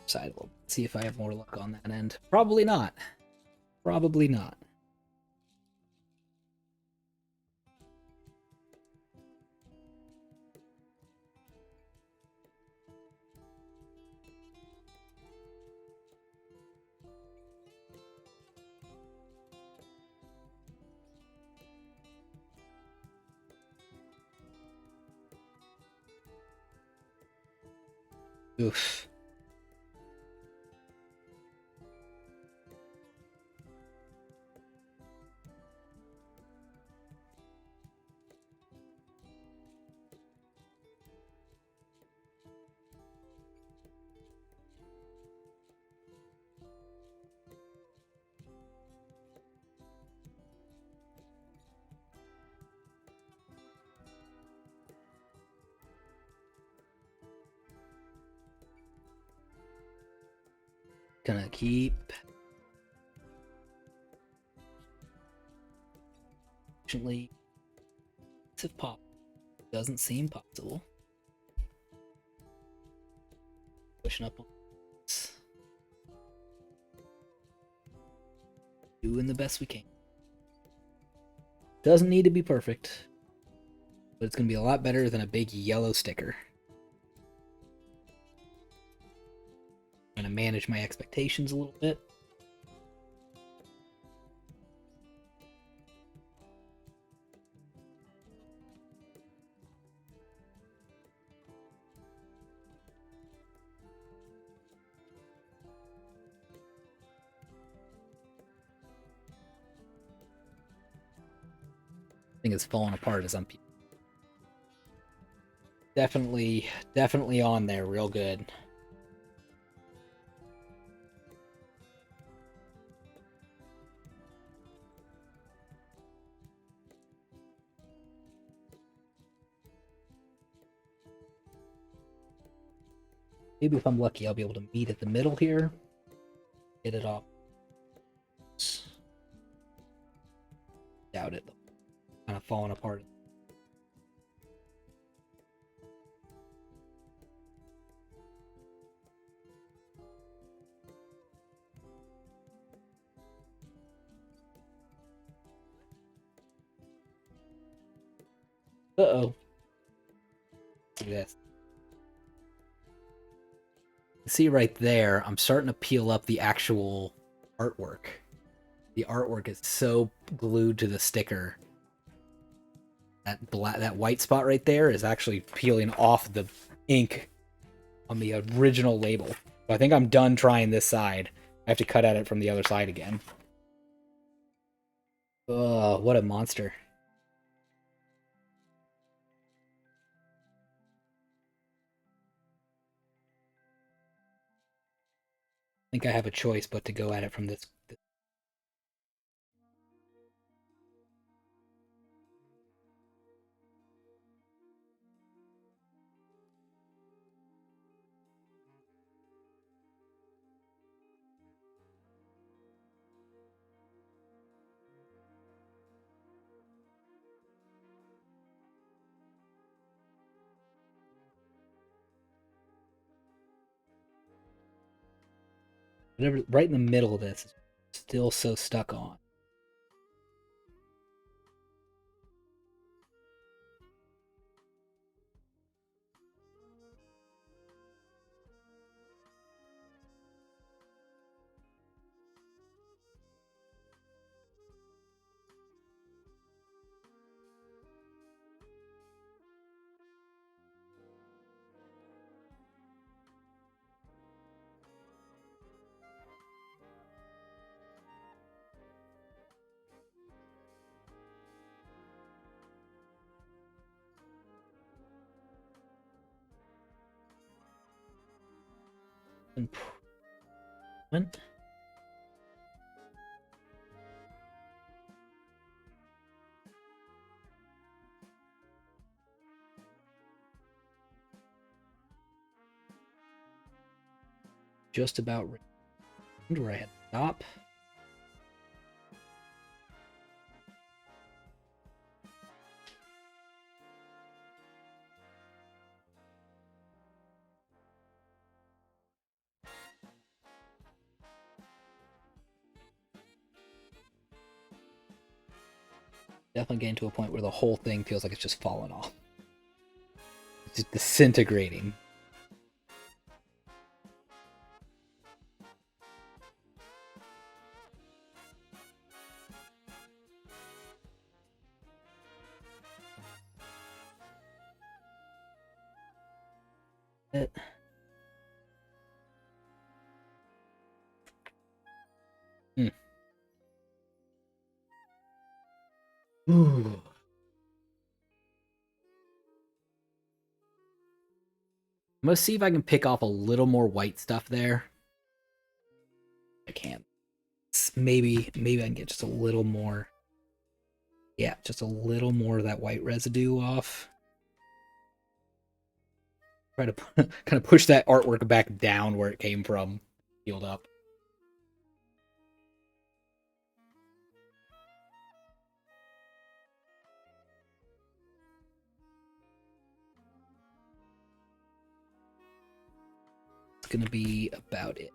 [SPEAKER 1] Side, we'll see if I have more luck on that end. Probably not. Probably not. Oof. Gonna keep patiently. If pop doesn't seem possible. Pushing up on this. Doing the best we can. Doesn't need to be perfect, but it's gonna be a lot better than a big yellow sticker. I'm gonna manage my expectations a little bit. Thing is falling apart as I'm definitely on there real good. Maybe if I'm lucky, I'll be able to meet at the middle here. Get it off. Doubt it. Kind of falling apart. Uh-oh. do this. See right there, I'm starting to peel up the actual artwork. The artwork is so glued to the sticker. That white spot right there is actually peeling off the ink on the original label. So I think I'm done trying this side. I have to cut at it from the other side again. Oh, what a monster. I think I have a choice but to go at it from this. Whatever, right in the middle of this is still so stuck on. Improvement. Just about where I had to stop. Definitely getting to a point where the whole thing feels like it's just falling off. It's just disintegrating. It. Ooh. I'm gonna see if I can pick off a little more white stuff there. I can't. Maybe I can get just a little more. Yeah, just a little more of that white residue off. Try to kind of push that artwork back down where it came from, healed up. It's gonna be about it.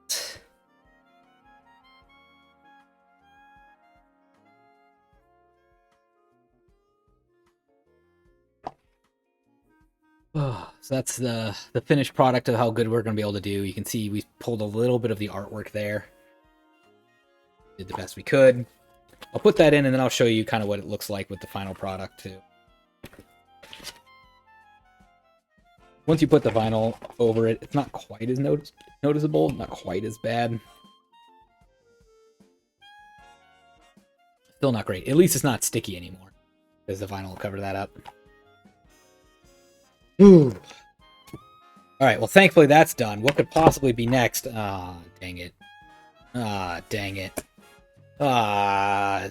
[SPEAKER 1] Oh, so that's the finished product of how good we're going to be able to do. You can see we pulled a little bit of the artwork there. Did the best we could. I'll put that in and then I'll show you kind of what it looks like with the final product too. Once you put the vinyl over it, it's not quite as noticeable, not quite as bad. Still not great. At least it's not sticky anymore, because the vinyl will cover that up. Ooh. Alright, well thankfully that's done. What could possibly be next? Ah, dang it. Ah, dang it. Ah.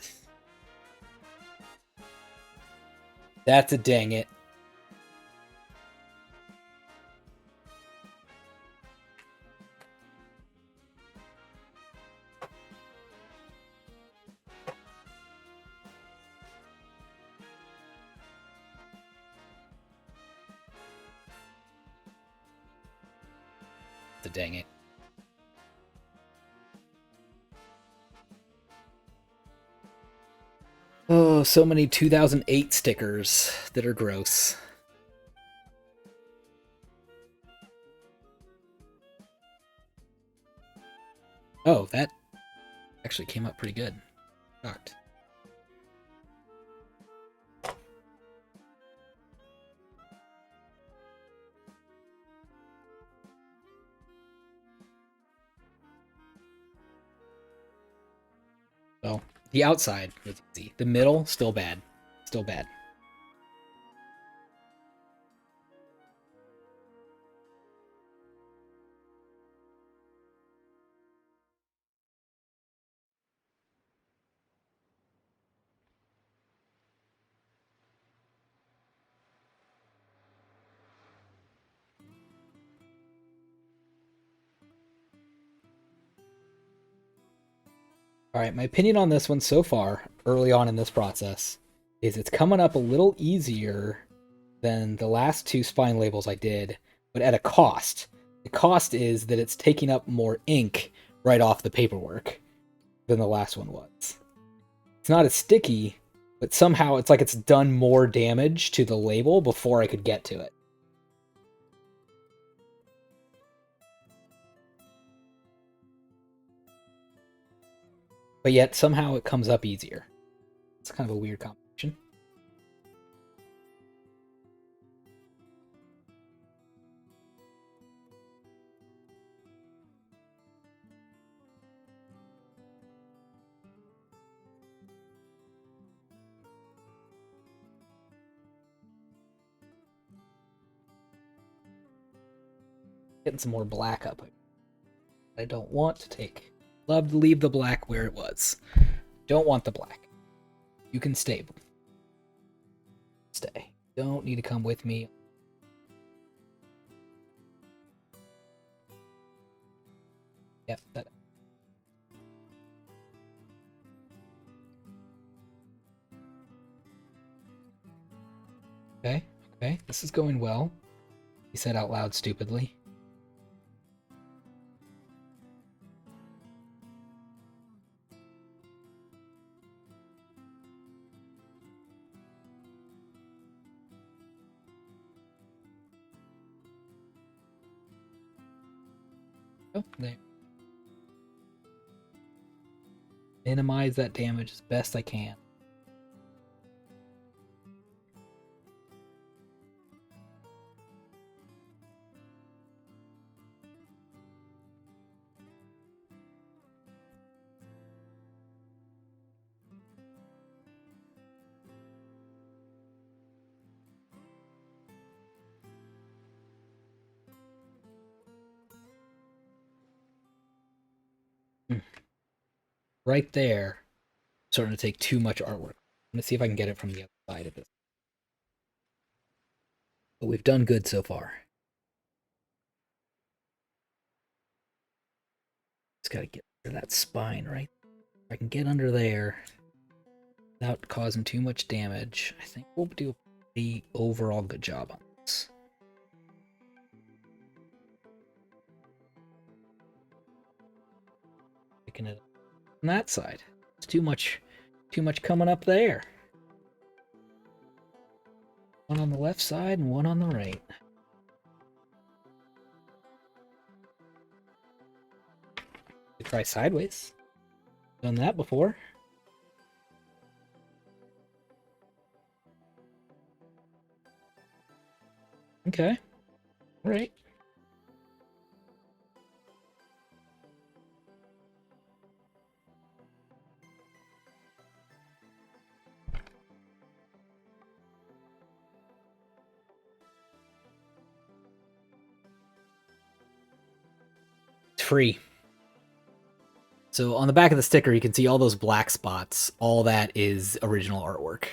[SPEAKER 1] That's a dang it. Dang it. Oh, so many 2008 stickers that are gross. Oh, that actually came up pretty good. Shocked. Well, the outside was easy. The middle, still bad. Still bad. All right, my opinion on this one so far, early on in this process, is it's coming up a little easier than the last two spine labels I did, but at a cost. The cost is that it's taking up more ink right off the paperwork than the last one was. It's not as sticky, but somehow it's like it's done more damage to the label before I could get to it. But yet somehow it comes up easier. It's kind of a weird combination. Getting some more black up. I don't want to take. Love to leave the black where it was. Don't want the black. You can stay. Stay. Don't need to come with me. Yep. Okay. Okay. This is going well. He said out loud stupidly. Oh, there. Minimize that damage as best I can. Right there, starting to take too much artwork. I'm gonna see if I can get it from the other side of this. But we've done good so far. Just gotta get to that spine, right? If I can get under there without causing too much damage, I think we'll do a pretty overall good job on this. Picking it up on that side. It's too much coming up there. One on the left side and one on the right. Try sideways. Done that before. Okay. All right. It's free. So on the back of the sticker, you can see all those black spots. All that is original artwork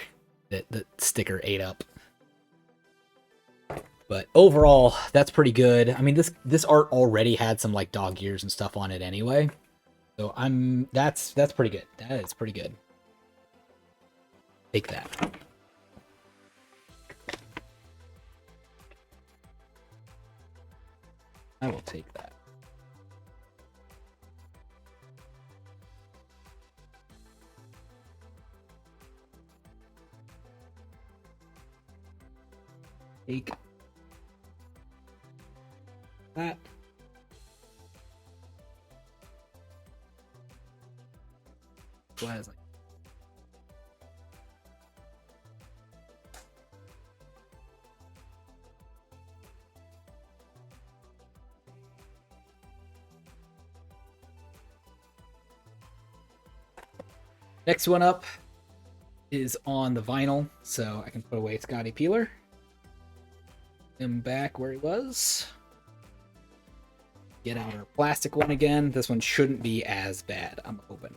[SPEAKER 1] that the sticker ate up. But overall, that's pretty good. I mean, this art already had some like dog ears and stuff on it anyway. So that's pretty good. That is pretty good. Take that. I will take that. Take that. was like. Next one up is on the vinyl, so I can put away Scotty Peeler. Him back where he was. Get out our plastic one again. This one shouldn't be as bad, I'm hoping.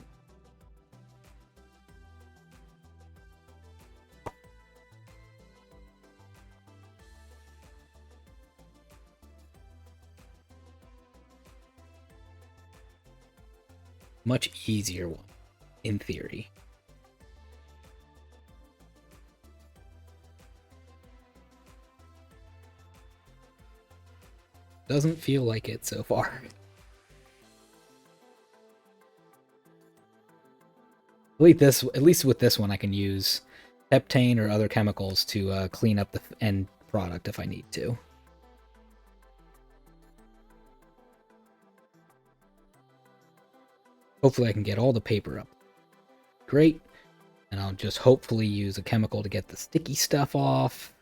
[SPEAKER 1] Much easier one, in theory. Doesn't feel like it so far. At least with this one, I can use heptane or other chemicals to clean up the end product if I need to. Hopefully I can get all the paper up. Great. And I'll just hopefully use a chemical to get the sticky stuff off.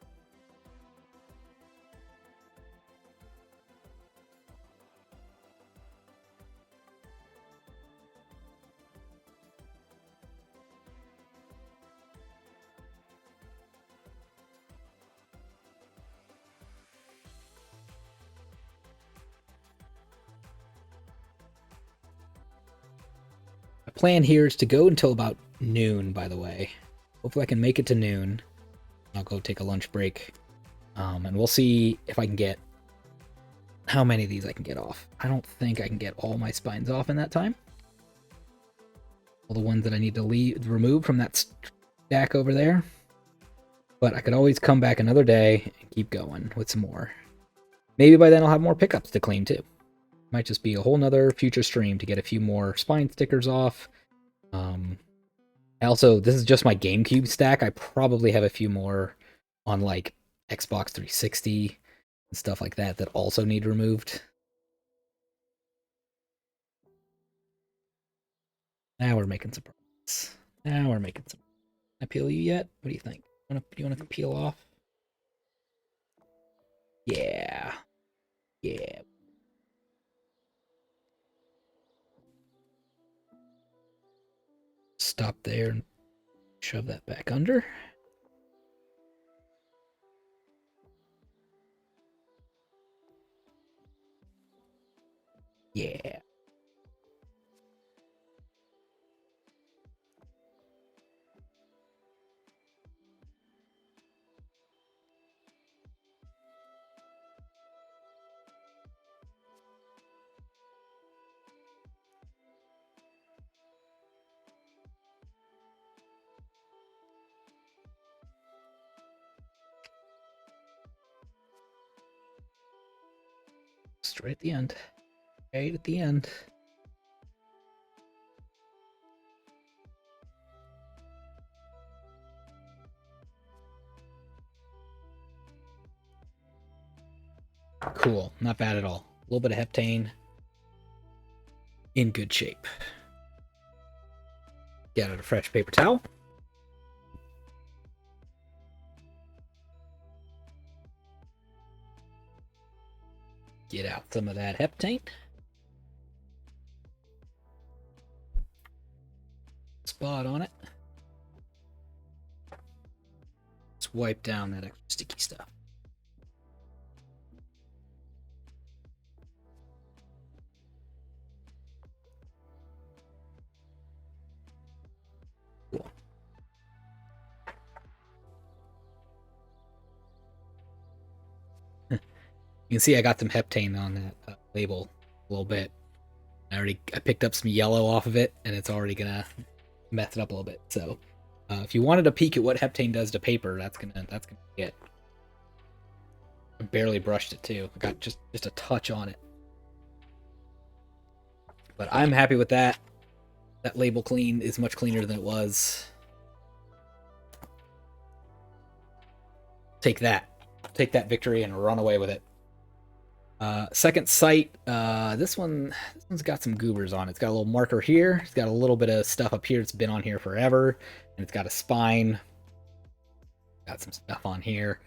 [SPEAKER 1] Plan here is to go until about noon, by the way. Hopefully I can make it to noon. I'll go take a lunch break. And we'll see if I can get how many of these I can get off. I don't think I can get all my spines off in that time. All the ones that I need to remove from that stack over there. But I could always come back another day and keep going with some more. Maybe by then I'll have more pickups to clean too. Might just be a whole nother future stream to get a few more spine stickers off. Also, this is just my GameCube stack. I probably have a few more on like Xbox 360 and stuff like that that also need removed. Now we're making some progress. Now we're making some. Can I peel you yet? What do you think? You want to peel off? Yeah. Yeah. Stop there and shove that back under. Yeah. Straight at the end. Right at the end. Cool. Not bad at all. A little bit of heptane. In good shape. Get out a fresh paper towel. Get out some of that heptane. Spot on it. Let's wipe down that extra sticky stuff. Cool. You can see I got some heptane on that label a little bit. I picked up some yellow off of it, and it's already gonna mess it up a little bit. So, if you wanted a peek at what heptane does to paper, that's gonna be it. I barely brushed it too. I got just a touch on it, but I'm happy with that. That label clean is much cleaner than it was. Take that victory and run away with it. Second sight, this one's got some goobers on it. It's got a little marker here. It's got a little bit of stuff up here. It's been on here forever, and it's got a spine. Got some stuff on here.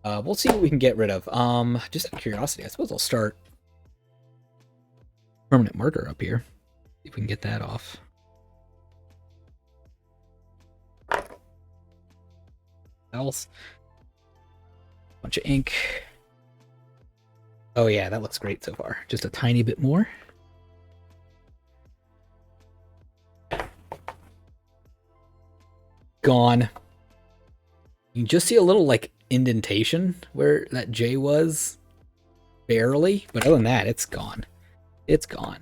[SPEAKER 1] We'll see what we can get rid of. Just out of curiosity, I suppose I'll start permanent marker up here. See if we can get that off. Else, bunch of ink. Oh yeah, that looks great so far. Just a tiny bit more. Gone. You can just see a little like indentation where that J was. Barely. But other than that, it's gone. It's gone.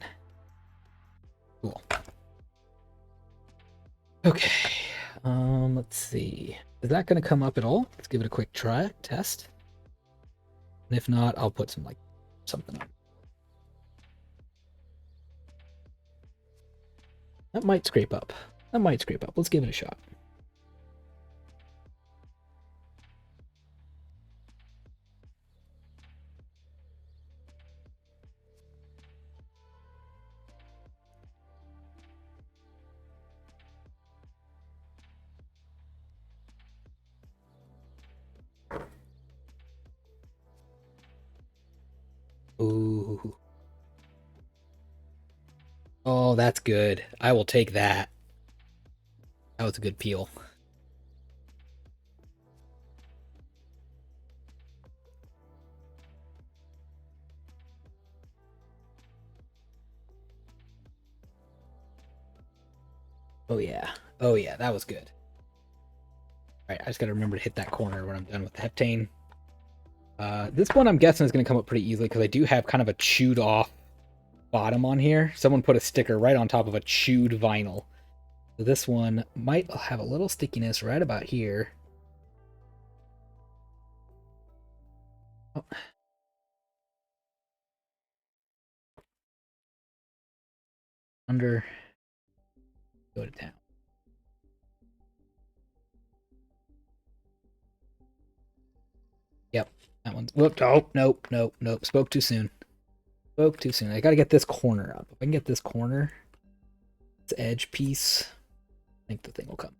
[SPEAKER 1] Cool. Okay. Let's see. Is that going to come up at all? Let's give it a quick try, test. And if not, I'll put some like something on. That might scrape up. That might scrape up. Let's give it a shot. Ooh. Oh, that's good. I will take that. That was a good peel. Oh yeah. Oh yeah, that was good. Alright, I just gotta remember to hit that corner when I'm done with the heptane. This one I'm guessing is gonna come up pretty easily because I do have kind of a chewed off bottom on here. Someone put a sticker right on top of a chewed vinyl. So this one might have a little stickiness right about here. Oh. Under. Go to town. Yep, that one's. Whoop! Oh, nope, nope, nope. Spoke too soon. Spoke too soon. I gotta get this corner up. If I can get this corner, this edge piece, I think the thing will come.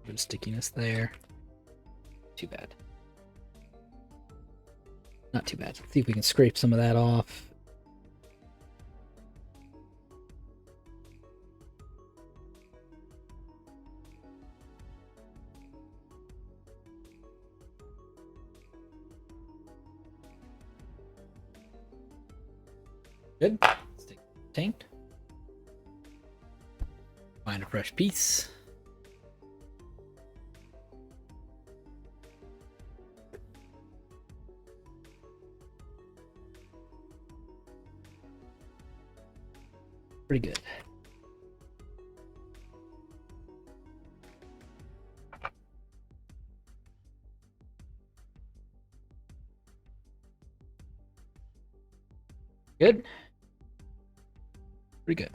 [SPEAKER 1] Bit of stickiness there. Too bad. Not too bad. Let's see if we can scrape some of that off. Good. Stick tanked. Find a fresh piece. Pretty good. Good. Pretty good.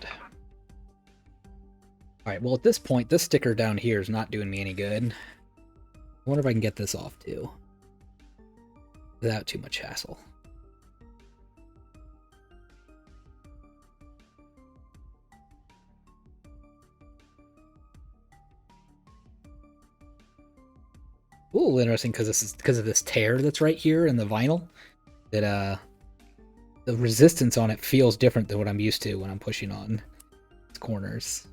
[SPEAKER 1] Alright, well at this point, this sticker down here is not doing me any good. I wonder if I can get this off too. Without too much hassle. Ooh, interesting, because this is because of this tear that's right here in the vinyl. That the resistance on it feels different than what I'm used to when I'm pushing on its corners.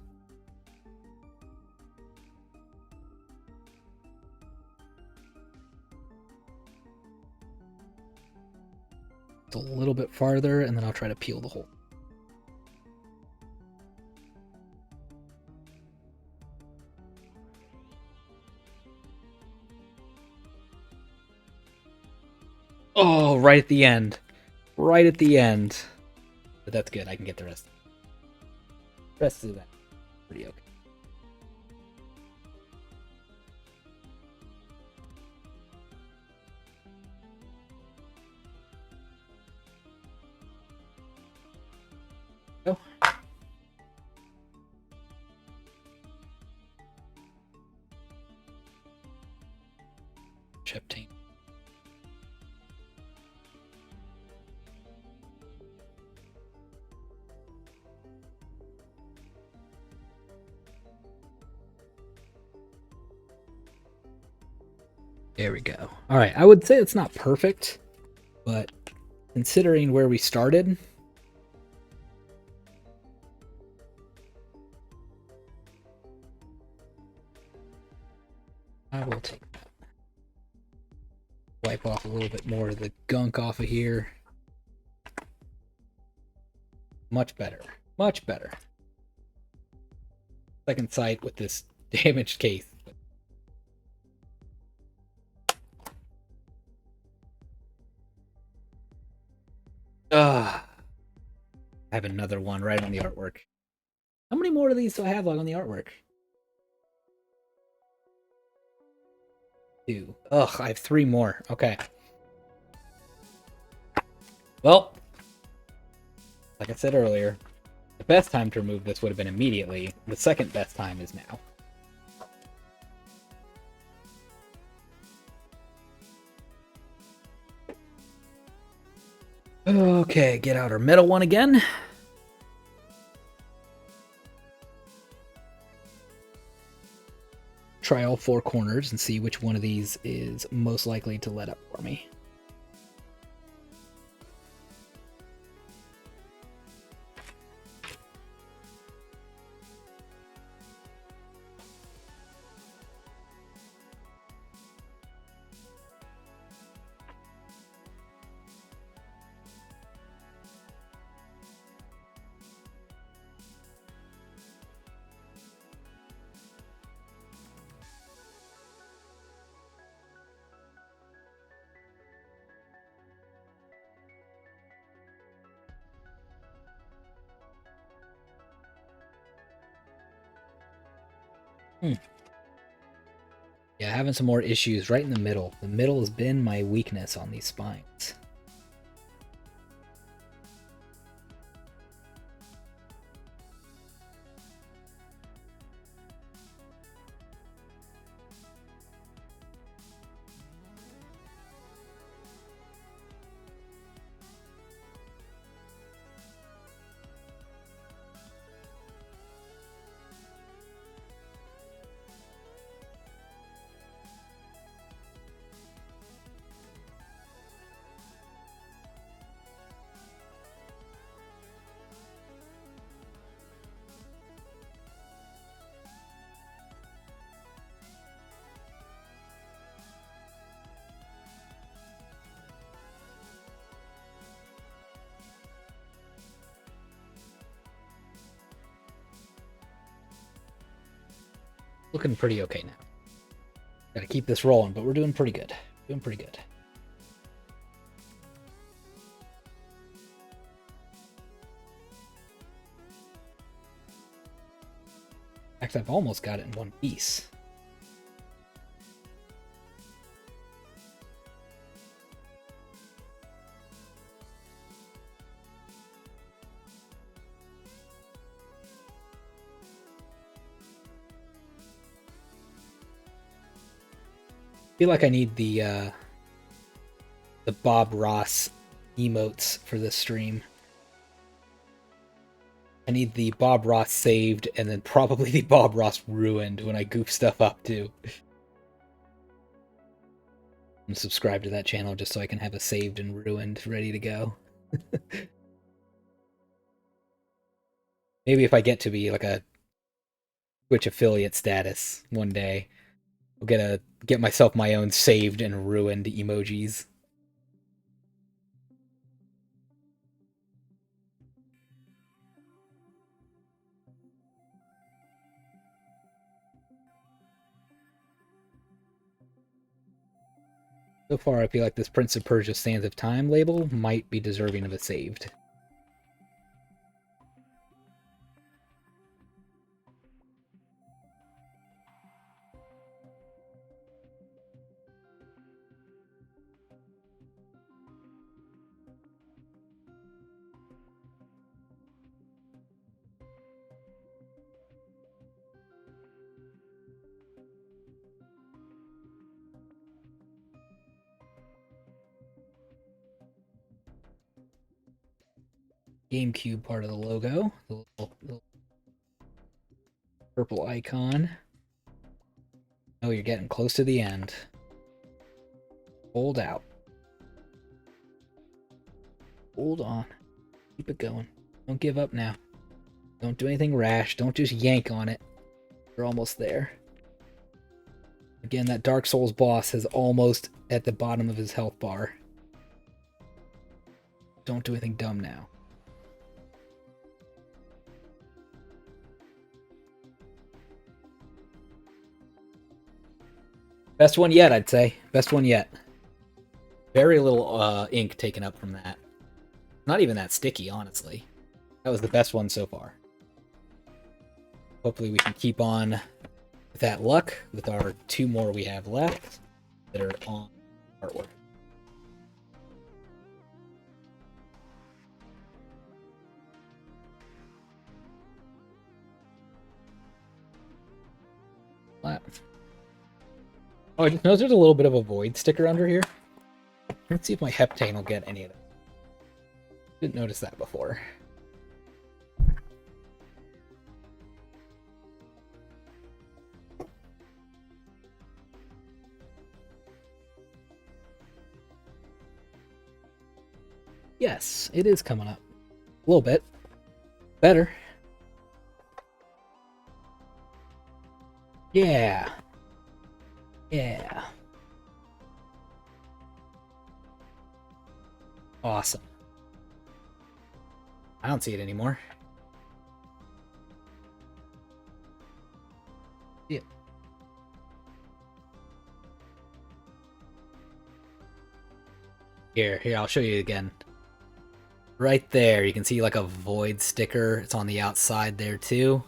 [SPEAKER 1] It's a little bit farther, and then I'll try to peel the whole. right at the end. Right at the end. But that's good. I can get the rest. Rest of that. Pretty okay. Oh. Cheptain. There we go. All right, I would say it's not perfect, but considering where we started, I will take that. Wipe off a little bit more of the gunk off of here. Much better. Much better. Second sight with this damaged case. I have another one right on the artwork. How many more of these do I have on the artwork? 2. Ugh, I have 3 more. Okay. Well, like I said earlier, the best time to remove this would have been immediately. The second best time is now. Okay, get out our metal one again. Try all 4 corners and see which one of these is most likely to let up for me. Yeah, having some more issues right in the middle. The middle has been my weakness on these spines. Looking pretty okay now. Gotta keep this rolling, but we're doing pretty good. Doing pretty good. In fact, I've almost got it in one piece. I feel like I need the Bob Ross emotes for this stream. I need the Bob Ross saved and then probably the Bob Ross ruined when I goof stuff up too. I'm subscribed to that channel just so I can have a saved and ruined ready to go. Maybe if I get to be like a Twitch affiliate status one day, I'll get myself my own saved and ruined emojis. So far, I feel like this Prince of Persia Sands of Time label might be deserving of a saved. GameCube part of the logo, the little purple icon. Oh, you're getting close to the end. Hold out. Hold on. Keep it going. Don't give up now. Don't do anything rash. Don't just yank on it. You're almost there. Again, that Dark Souls boss is almost at the bottom of his health bar. Don't do anything dumb now. Best one yet, I'd say. Best one yet. Very little ink taken up from that. Not even that sticky, honestly. That was the best one so far. Hopefully we can keep on with that luck with our 2 more we have left that are on artwork. Oh, I just noticed there's a little bit of a void sticker under here. Let's see if my heptane will get any of that. Didn't notice that before. Yes, it is coming up. A little bit. Better. Yeah. Yeah. Awesome. I don't see it anymore. Yeah. Here, I'll show you again. Right there, you can see like a void sticker. It's on the outside there too.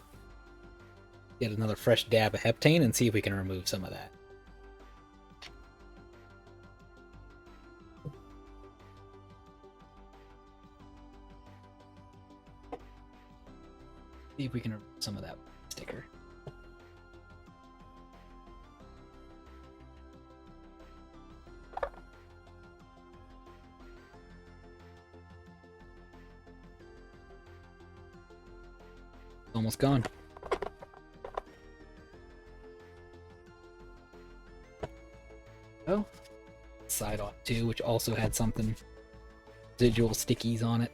[SPEAKER 1] Get another fresh dab of heptane and see if we can remove some of that. See if we can remove some of that sticker. Almost gone. Oh, side off too, which also had something residual stickies on it.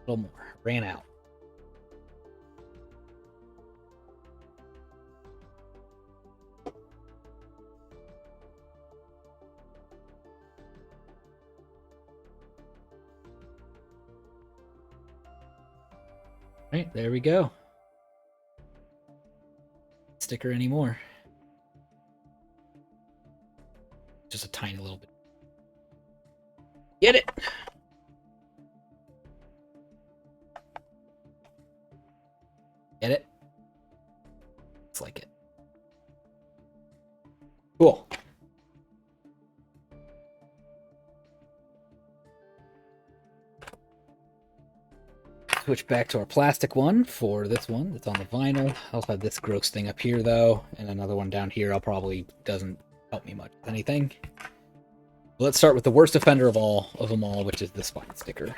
[SPEAKER 1] A little more. Ran out. Right, there we go. Sticker anymore. Just a tiny little bit. Get it! Get it? Looks like it. Cool. Switch back to our plastic one for this one that's on the vinyl. I also have this gross thing up here though, and another one down here. I'll probably doesn't help me much with anything. Let's start with the worst offender of them all, which is the spine sticker.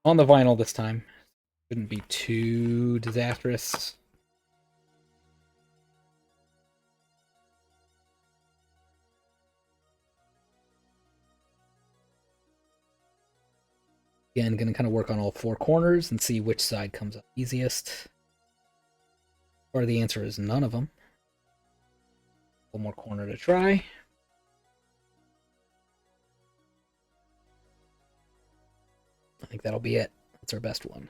[SPEAKER 1] On the vinyl this time. Shouldn't be too disastrous. Again, going to kind of work on all four corners and see which side comes up easiest. Or the answer is none of them. One more corner to try. I think that'll be it. That's our best one.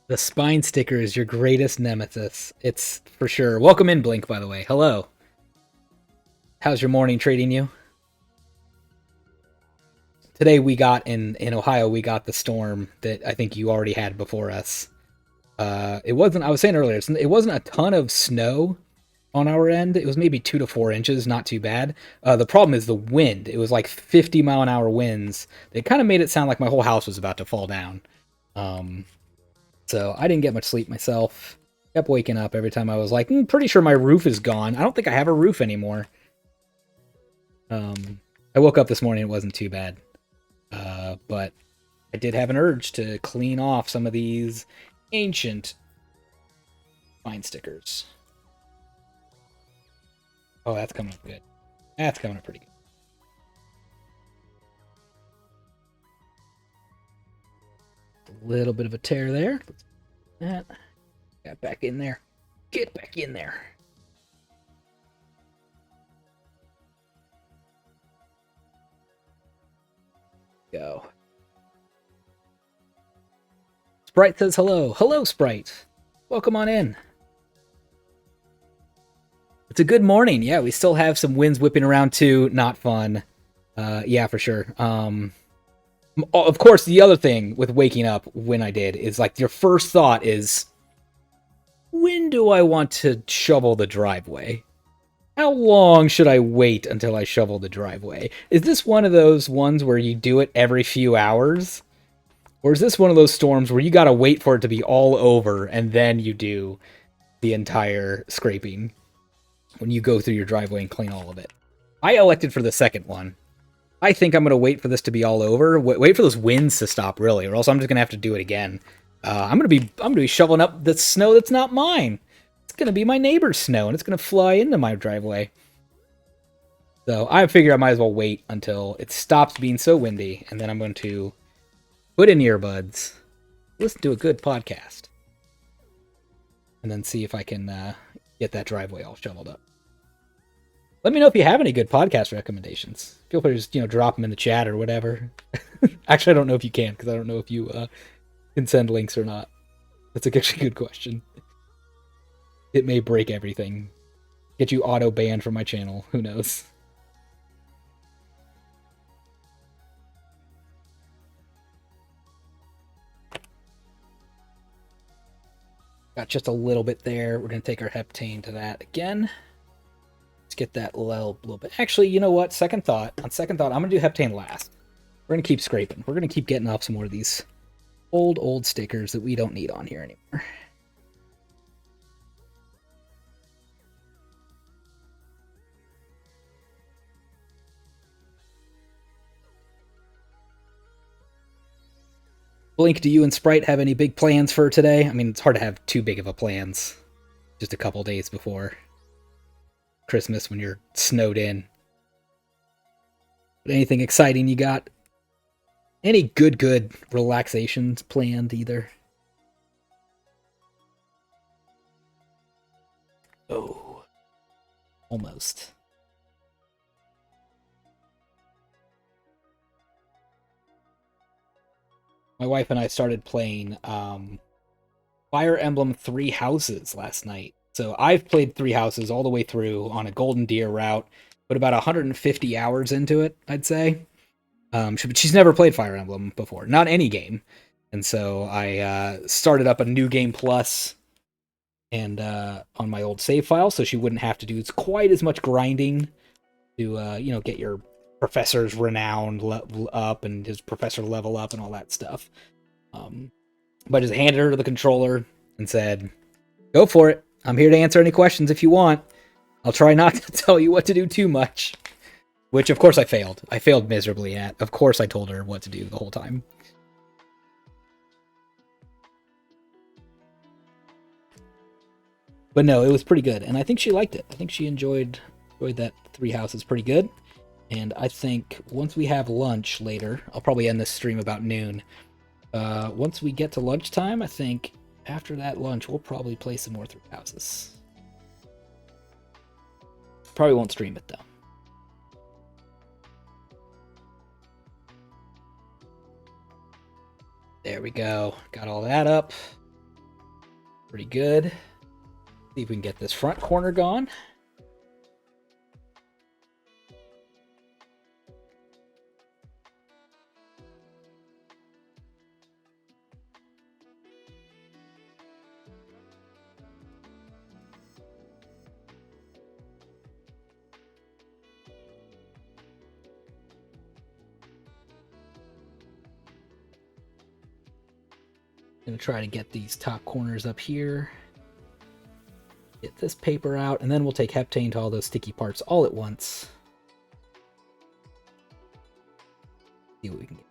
[SPEAKER 1] The spine sticker is your greatest nemesis. It's for sure. Welcome in, Blink, by the way. Hello. How's your morning treating you? Today we got, in Ohio, we got the storm that I think you already had before us. It wasn't, I was saying earlier, it wasn't a ton of snow on our end. It was maybe 2 to 4 inches, not too bad. The problem is the wind. It was like 50-mile-an-hour winds. They kind of made it sound like my whole house was about to fall down. So I didn't get much sleep myself. Kept waking up every time I was like, pretty sure my roof is gone. I don't think I have a roof anymore. I woke up this morning, it wasn't too bad. But I did have an urge to clean off some of these ancient spine stickers. Oh, that's coming up good. That's coming up pretty good. A little bit of a tear there. That got back in there. Get back in there. Go. Sprite says hello. Hello, Sprite. Welcome on in. It's a good morning. Yeah, we still have some winds whipping around too. Not fun. Yeah, for sure. Of course, the other thing with waking up when I did is like your first thought is, when do I want to shovel the driveway? How long should I wait until I shovel the driveway? Is this one of those ones where you do it every few hours? Or is this one of those storms where you gotta wait for it to be all over and then you do the entire scraping when you go through your driveway and clean all of it? I elected for the second one. I think I'm gonna wait for this to be all over. Wait for those winds to stop, really, or else I'm just gonna have to do it again. I'm gonna be shoveling up the snow that's not mine. It's gonna be my neighbor's snow, and it's gonna fly into my driveway. So I figure I might as well wait until it stops being so windy, and then I'm going to put in earbuds, listen to a good podcast, and then see if I can get that driveway all shoveled up. Let me know if you have any good podcast recommendations. Feel free to just, drop them in the chat or whatever. Actually, I don't know if you can, because I don't know if you can send links or not. That's actually a good question. It may break everything. Get you auto-banned from my channel. Who knows? Got just a little bit there. We're going to take our heptane to that again. Let's get that little bit. Actually, you know what? Second thought. On second thought, I'm going to do heptane last. We're going to keep scraping. We're going to keep getting off some more of these old stickers that we don't need on here anymore. Blink, do you and Sprite have any big plans for today? I mean, it's hard to have too big of a plans just a couple days before Christmas when you're snowed in. But anything exciting you got? Any good relaxations planned either? Oh, almost. My wife and I started playing Fire Emblem 3 Houses last night. So I've played 3 Houses all the way through on a Golden Deer route, put about 150 hours into it, I'd say. She's never played Fire Emblem before, not any game. And so I started up a New Game Plus and on my old save file, so she wouldn't have to do quite as much grinding to get your professor's renown level up and his professor level up and all that stuff. But I just handed her the controller and said, "Go for it. I'm here to answer any questions if you want. I'll try not to tell you what to do too much." Which, of course, I failed. I failed miserably at. Of course, I told her what to do the whole time. But no, it was pretty good, and I think she liked it. I think she enjoyed that Three Houses pretty good. And I think once we have lunch later, I'll probably end this stream about noon. Once we get to lunchtime, I think after that lunch, we'll probably play some more Three Houses. Probably won't stream it, though. There we go. Got all that up. Pretty good. See if we can get this front corner gone. Gonna try to get these top corners up here. Get this paper out, and then we'll take heptane to all those sticky parts all at once. See what we can get.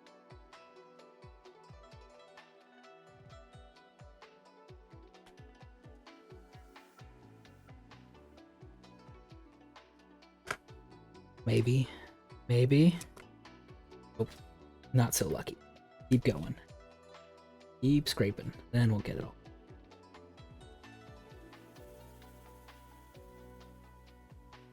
[SPEAKER 1] Maybe. Oh, not so lucky. Keep going. Keep scraping. Then we'll get it all.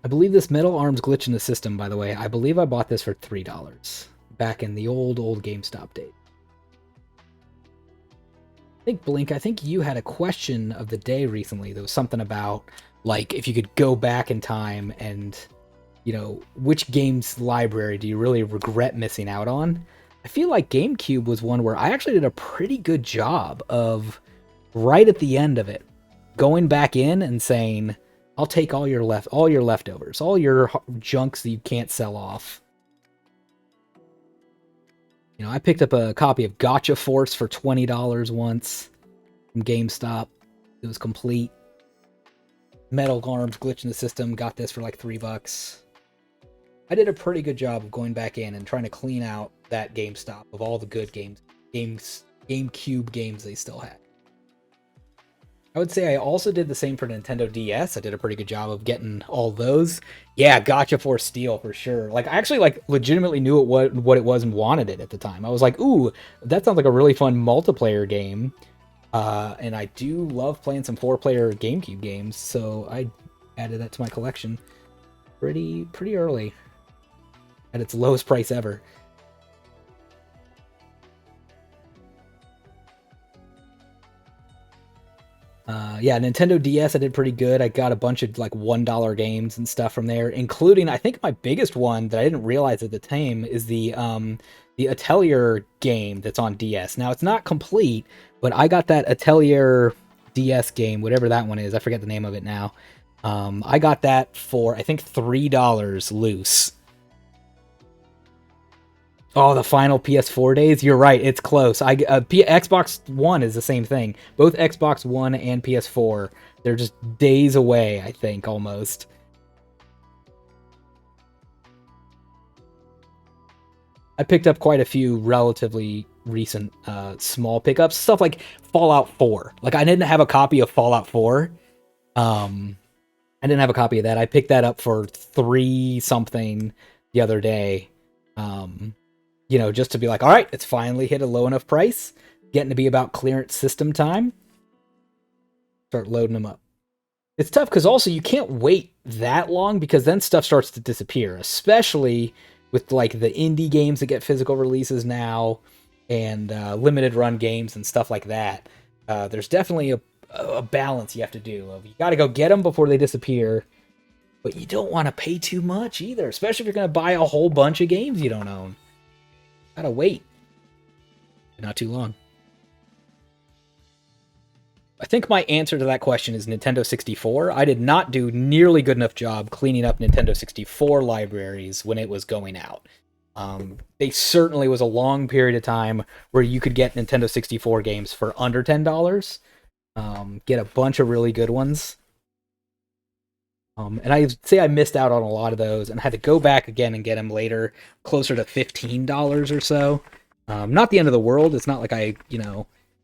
[SPEAKER 1] I believe this metal arm's glitch in the system, by the way. I believe I bought this for $3 back in the old GameStop days. Blink, I think you had a question of the day recently. There was something about, like, if you could go back in time and, you know, which game's library do you really regret missing out on? I feel like GameCube was one where I actually did a pretty good job of, right at the end of it, going back in and saying, I'll take all your leftovers, all your junks that you can't sell off. You know, I picked up a copy of Gotcha Force for $20 once from GameStop. It was complete. Metal arms glitch in the system. Got this for like $3. I did a pretty good job of going back in and trying to clean out that GameStop of all the good GameCube games they still had. I would say I also did the same for Nintendo DS. I did a pretty good job of getting all those. Yeah, Gotcha Force Steel for sure. Like, I actually legitimately knew what it was and wanted it at the time. I was like, ooh, that sounds like a really fun multiplayer game. And I do love playing some 4-player GameCube games, so I added that to my collection pretty early at its lowest price ever. Yeah, Nintendo DS I did pretty good. I got a bunch of like $1 games and stuff from there, including, I think my biggest one that I didn't realize at the time is the Atelier game that's on DS. Now, it's not complete, but I got that Atelier DS game, whatever that one is. I forget the name of it now. I got that for, I think, $3 loose. Oh, the final PS4 days? You're right, it's close. Xbox One is the same thing. Both Xbox One and PS4, they're just days away, I think, almost. I picked up quite a few relatively recent small pickups. Stuff like Fallout 4. Like, I didn't have a copy of Fallout 4. I didn't have a copy of that. I picked that up for $3-something the other day. You know, just to be like, all right, it's finally hit a low enough price. Getting to be about clearance system time. Start loading them up. It's tough because also you can't wait that long because then stuff starts to disappear, especially with like the indie games that get physical releases now and limited run games and stuff like that. There's definitely a balance you have to do. You got to go get them before they disappear, but you don't want to pay too much either, especially if you're going to buy a whole bunch of games you don't own. Gotta wait. Not too long. I think my answer to that question is Nintendo 64. I did not do nearly good enough job cleaning up Nintendo 64 libraries when it was going out. They certainly was a long period of time where you could get Nintendo 64 games for under $10. Get a bunch of really good ones. And I say I missed out on a lot of those and had to go back again and get them later, closer to $15 or so. Not the end of the world. It's not like I,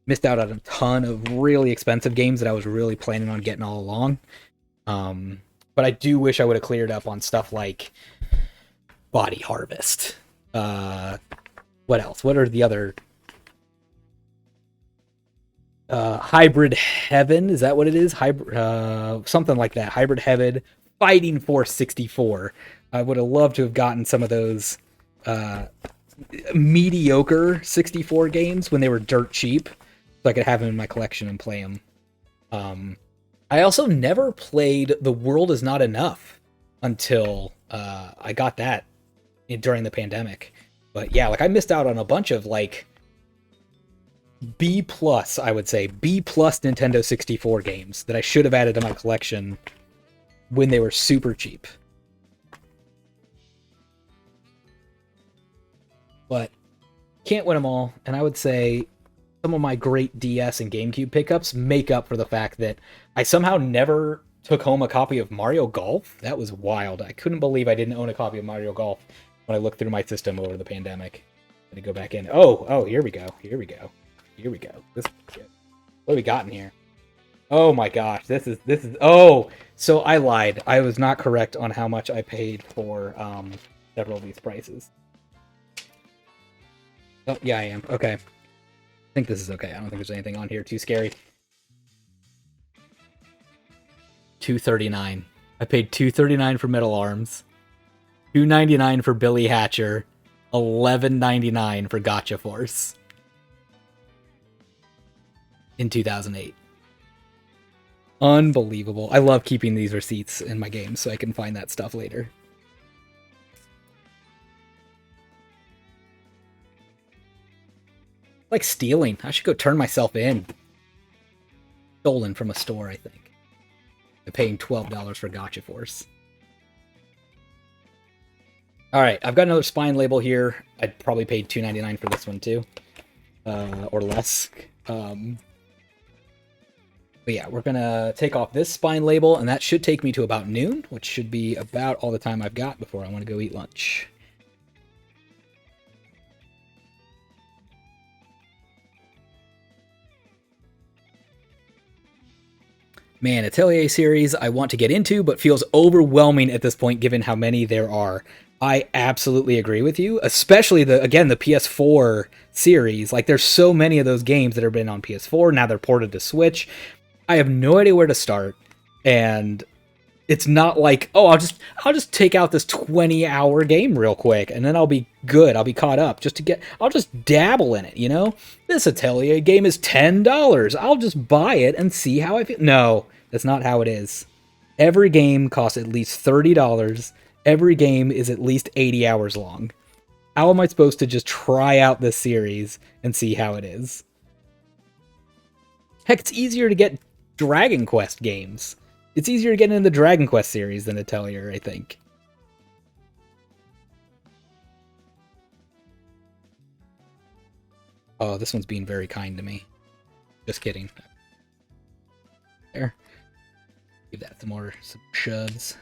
[SPEAKER 1] missed out on a ton of really expensive games that I was really planning on getting all along. But I do wish I would have cleared up on stuff like Body Harvest. What else? What are the other... Hybrid Heaven, is that what it is? Something like that. Hybrid Heaven, Fighting Force 64. I would have loved to have gotten some of those mediocre 64 games when they were dirt cheap, so I could have them in my collection and play them. I also never played The World Is Not Enough until I got that during the pandemic. But yeah, I missed out on a bunch of B+, I would say, B+ Nintendo 64 games that I should have added to my collection when they were super cheap. But can't win them all, and I would say some of my great DS and GameCube pickups make up for the fact that I somehow never took home a copy of Mario Golf. That was wild. I couldn't believe I didn't own a copy of Mario Golf when I looked through my system over the pandemic. Had to go back in. Oh, here we go. Here we go. This is good. What do we got in here? Oh my gosh, this is. Oh, so I lied. I was not correct on how much I paid for several of these prices. Oh yeah, I am. Okay, I think this is okay. I don't think there's anything on here too scary. $239. I paid $239 for Metal Arms, $299 for Billy Hatcher, $11.99 for Gotcha Force. In 2008. Unbelievable. I love keeping these receipts in my games so I can find that stuff later. Like stealing. I should go turn myself in. Stolen from a store, I think. I'm paying $12 for Gotcha Force. Alright, I've got another spine label here. I'd probably paid $2.99 for this one too. Or less. But yeah, we're going to take off this spine label, and that should take me to about noon, which should be about all the time I've got before I want to go eat lunch. Man, Atelier series I want to get into, but feels overwhelming at this point given how many there are. I absolutely agree with you, especially the PS4 series. There's so many of those games that have been on PS4, now they're ported to Switch. I have no idea where to start, and it's not like, oh, I'll just take out this 20-hour game real quick, and then I'll be good. I'll be caught up. I'll just dabble in it, This Atelier game is $10. I'll just buy it and see how I feel. No, that's not how it is. Every game costs at least $30. Every game is at least 80 hours long. How am I supposed to just try out this series and see how it is? Heck, it's easier to get Dragon Quest games. It's easier to get into the Dragon Quest series than Atelier, I think. Oh, this one's being very kind to me. Just kidding. There. Give that some shoves.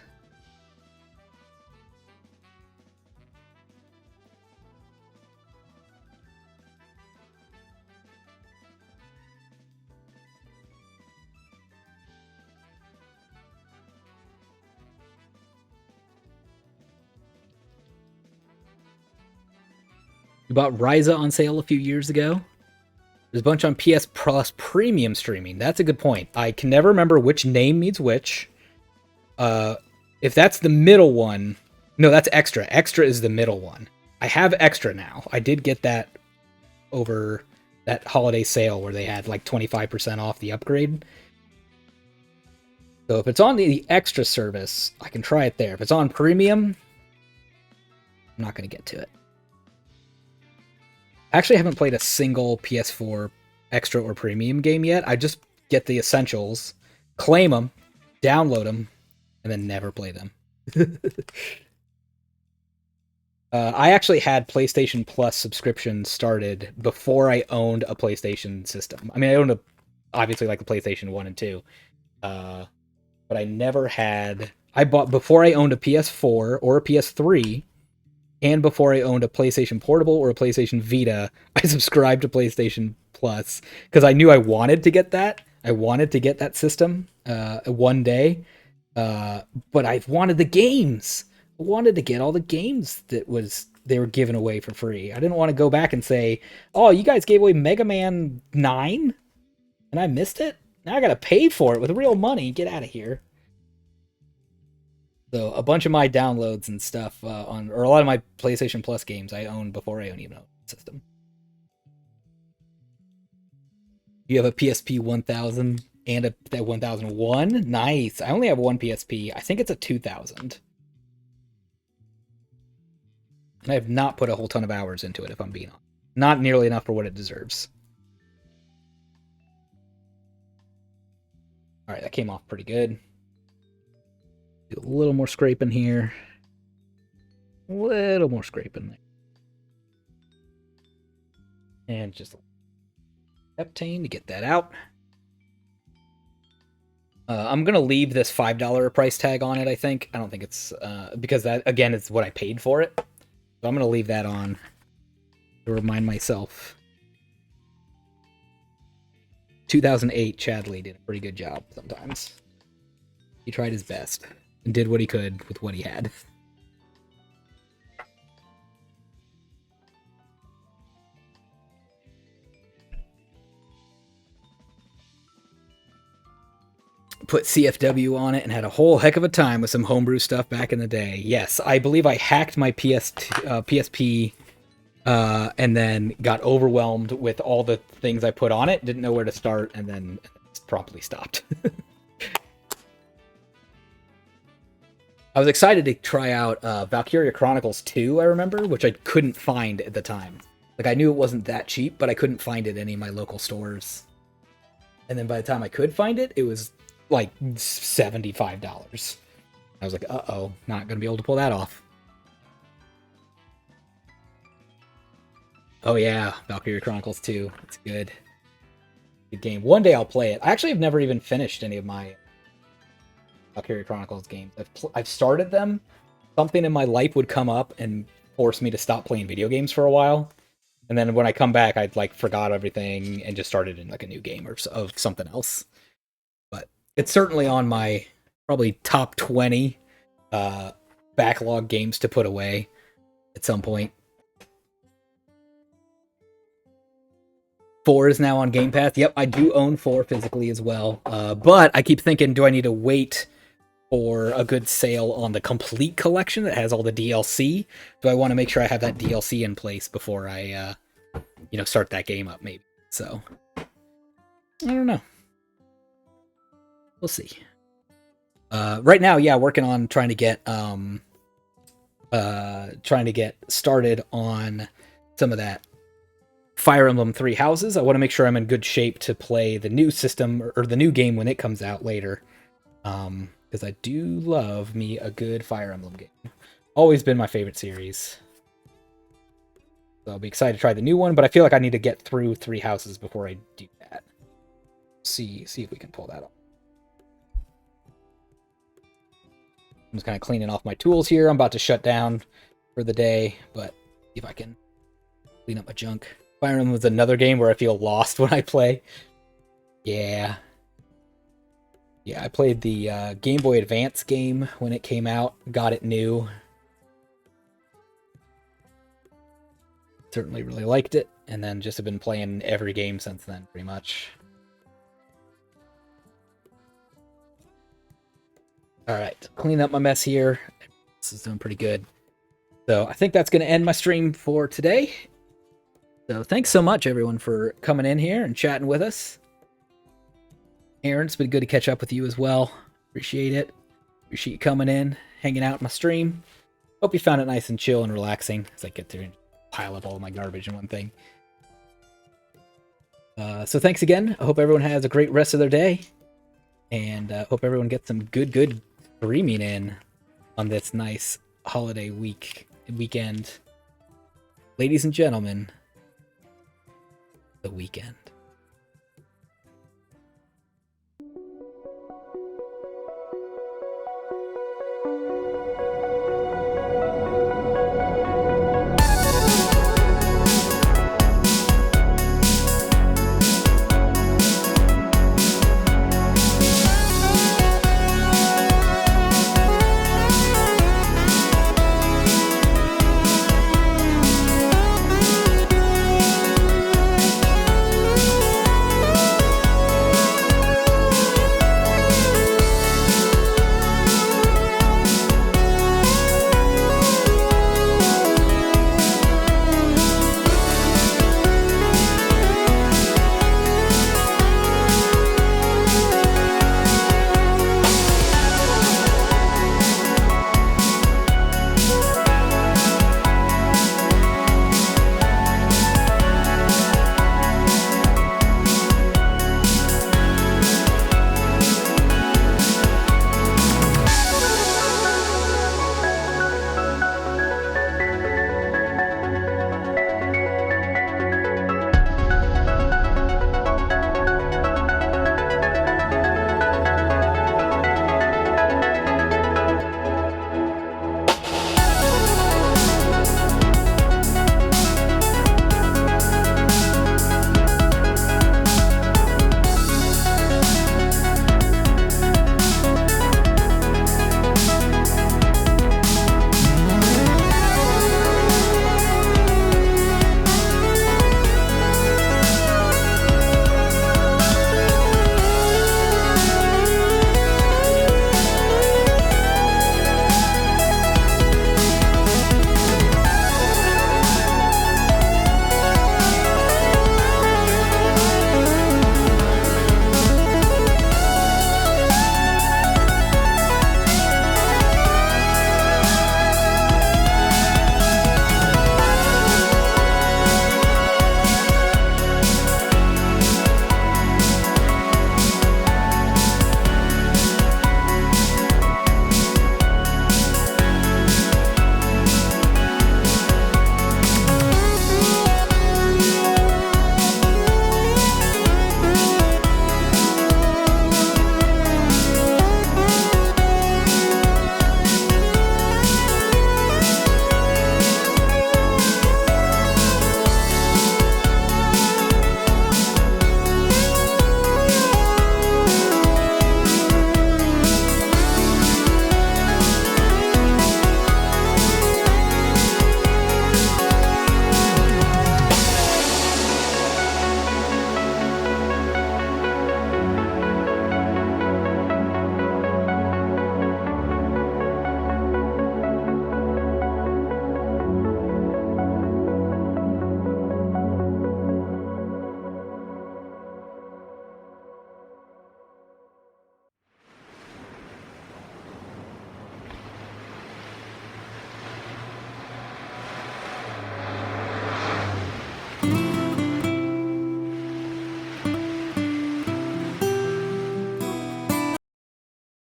[SPEAKER 1] You bought Ryza on sale a few years ago. There's a bunch on PS Plus Premium streaming. That's a good point. I can never remember which name means which. If that's the middle one... No, that's Extra. Extra is the middle one. I have Extra now. I did get that over that holiday sale where they had 25% off the upgrade. So if it's on the Extra service, I can try it there. If it's on Premium, I'm not going to get to it. I actually haven't played a single PS4 Extra or Premium game yet. I just get the essentials, claim them, download them, and then never play them. I actually had PlayStation Plus subscription started before I owned a PlayStation system. I mean, I owned obviously like the PlayStation 1 and 2, but I never had... I bought, before I owned a PS4 or a PS3, and before I owned a PlayStation Portable or a PlayStation Vita, I subscribed to PlayStation Plus because I knew I wanted to get that. I wanted to get that system one day, but I wanted the games. I wanted to get all the games that they were giving away for free. I didn't want to go back and say, "Oh, you guys gave away Mega Man 9, and I missed it. Now I gotta pay for it with real money. Get out of here." So a bunch of my downloads and stuff or a lot of my PlayStation Plus games I owned before I even owned the system. You have a PSP 1000 and that 1001? Nice. I only have one PSP. I think it's a 2000. And I have not put a whole ton of hours into it, if I'm being honest. Not nearly enough for what it deserves. Alright, that came off pretty good. Do a little more scraping here. A little more scraping there. And just heptane to get that out. I'm going to leave this $5 price tag on it, I think. I don't think it's... because that, again, is what I paid for it. So I'm going to leave that on to remind myself. 2008, Chadley did a pretty good job sometimes. He tried his best and did what he could with what he had. Put CFW on it and had a whole heck of a time with some homebrew stuff back in the day. Yes, I believe I hacked my PSP and then got overwhelmed with all the things I put on it, didn't know where to start, and then promptly stopped. I was excited to try out Valkyria Chronicles 2, I remember, which I couldn't find at the time. Like, I knew it wasn't that cheap, but I couldn't find it at any of my local stores. And then by the time I could find it, it was like $75. I was like, uh-oh, not going to be able to pull that off. Oh yeah, Valkyria Chronicles 2. It's good. Good game. One day I'll play it. I actually have never even finished any of my Valkyria Chronicles games. I've started them. Something in my life would come up and force me to stop playing video games for a while. And then when I come back, I'd like forgot everything and just started in like a new game or of something else. But it's certainly on my probably top 20 backlog games to put away at some point. 4 is now on Game Pass. Yep, I do own 4 physically as well. But I keep thinking, do I need to wait for a good sale on the complete collection that has all the DLC? Do I want to make sure I have that DLC in place before I, start that game up, maybe? So, I don't know. We'll see. Right now, yeah, working on trying to get started on some of that Fire Emblem 3 Houses. I want to make sure I'm in good shape to play the new system or the new game when it comes out later. Because I do love me a good Fire Emblem game. Always been my favorite series. So I'll be excited to try the new one, but I feel like I need to get through 3 Houses before I do that. See if we can pull that off. I'm just kind of cleaning off my tools here. I'm about to shut down for the day, but see if I can clean up my junk. Fire Emblem was another game where I feel lost when I play. Yeah. Yeah, I played the Game Boy Advance game when it came out. Got it new. Certainly really liked it. And then just have been playing every game since then, pretty much. Alright, clean up my mess here. This is doing pretty good. So I think that's going to end my stream for today. So thanks so much, everyone, for coming in here and chatting with us. Aaron, it's been good to catch up with you as well. Appreciate it. Appreciate you coming in, hanging out in my stream. Hope you found it nice and chill and relaxing as I get through and pile up all of my garbage in one thing. So thanks again. I hope everyone has a great rest of their day, and hope everyone gets some good streaming in on this nice holiday weekend. Ladies and gentlemen, the weekend.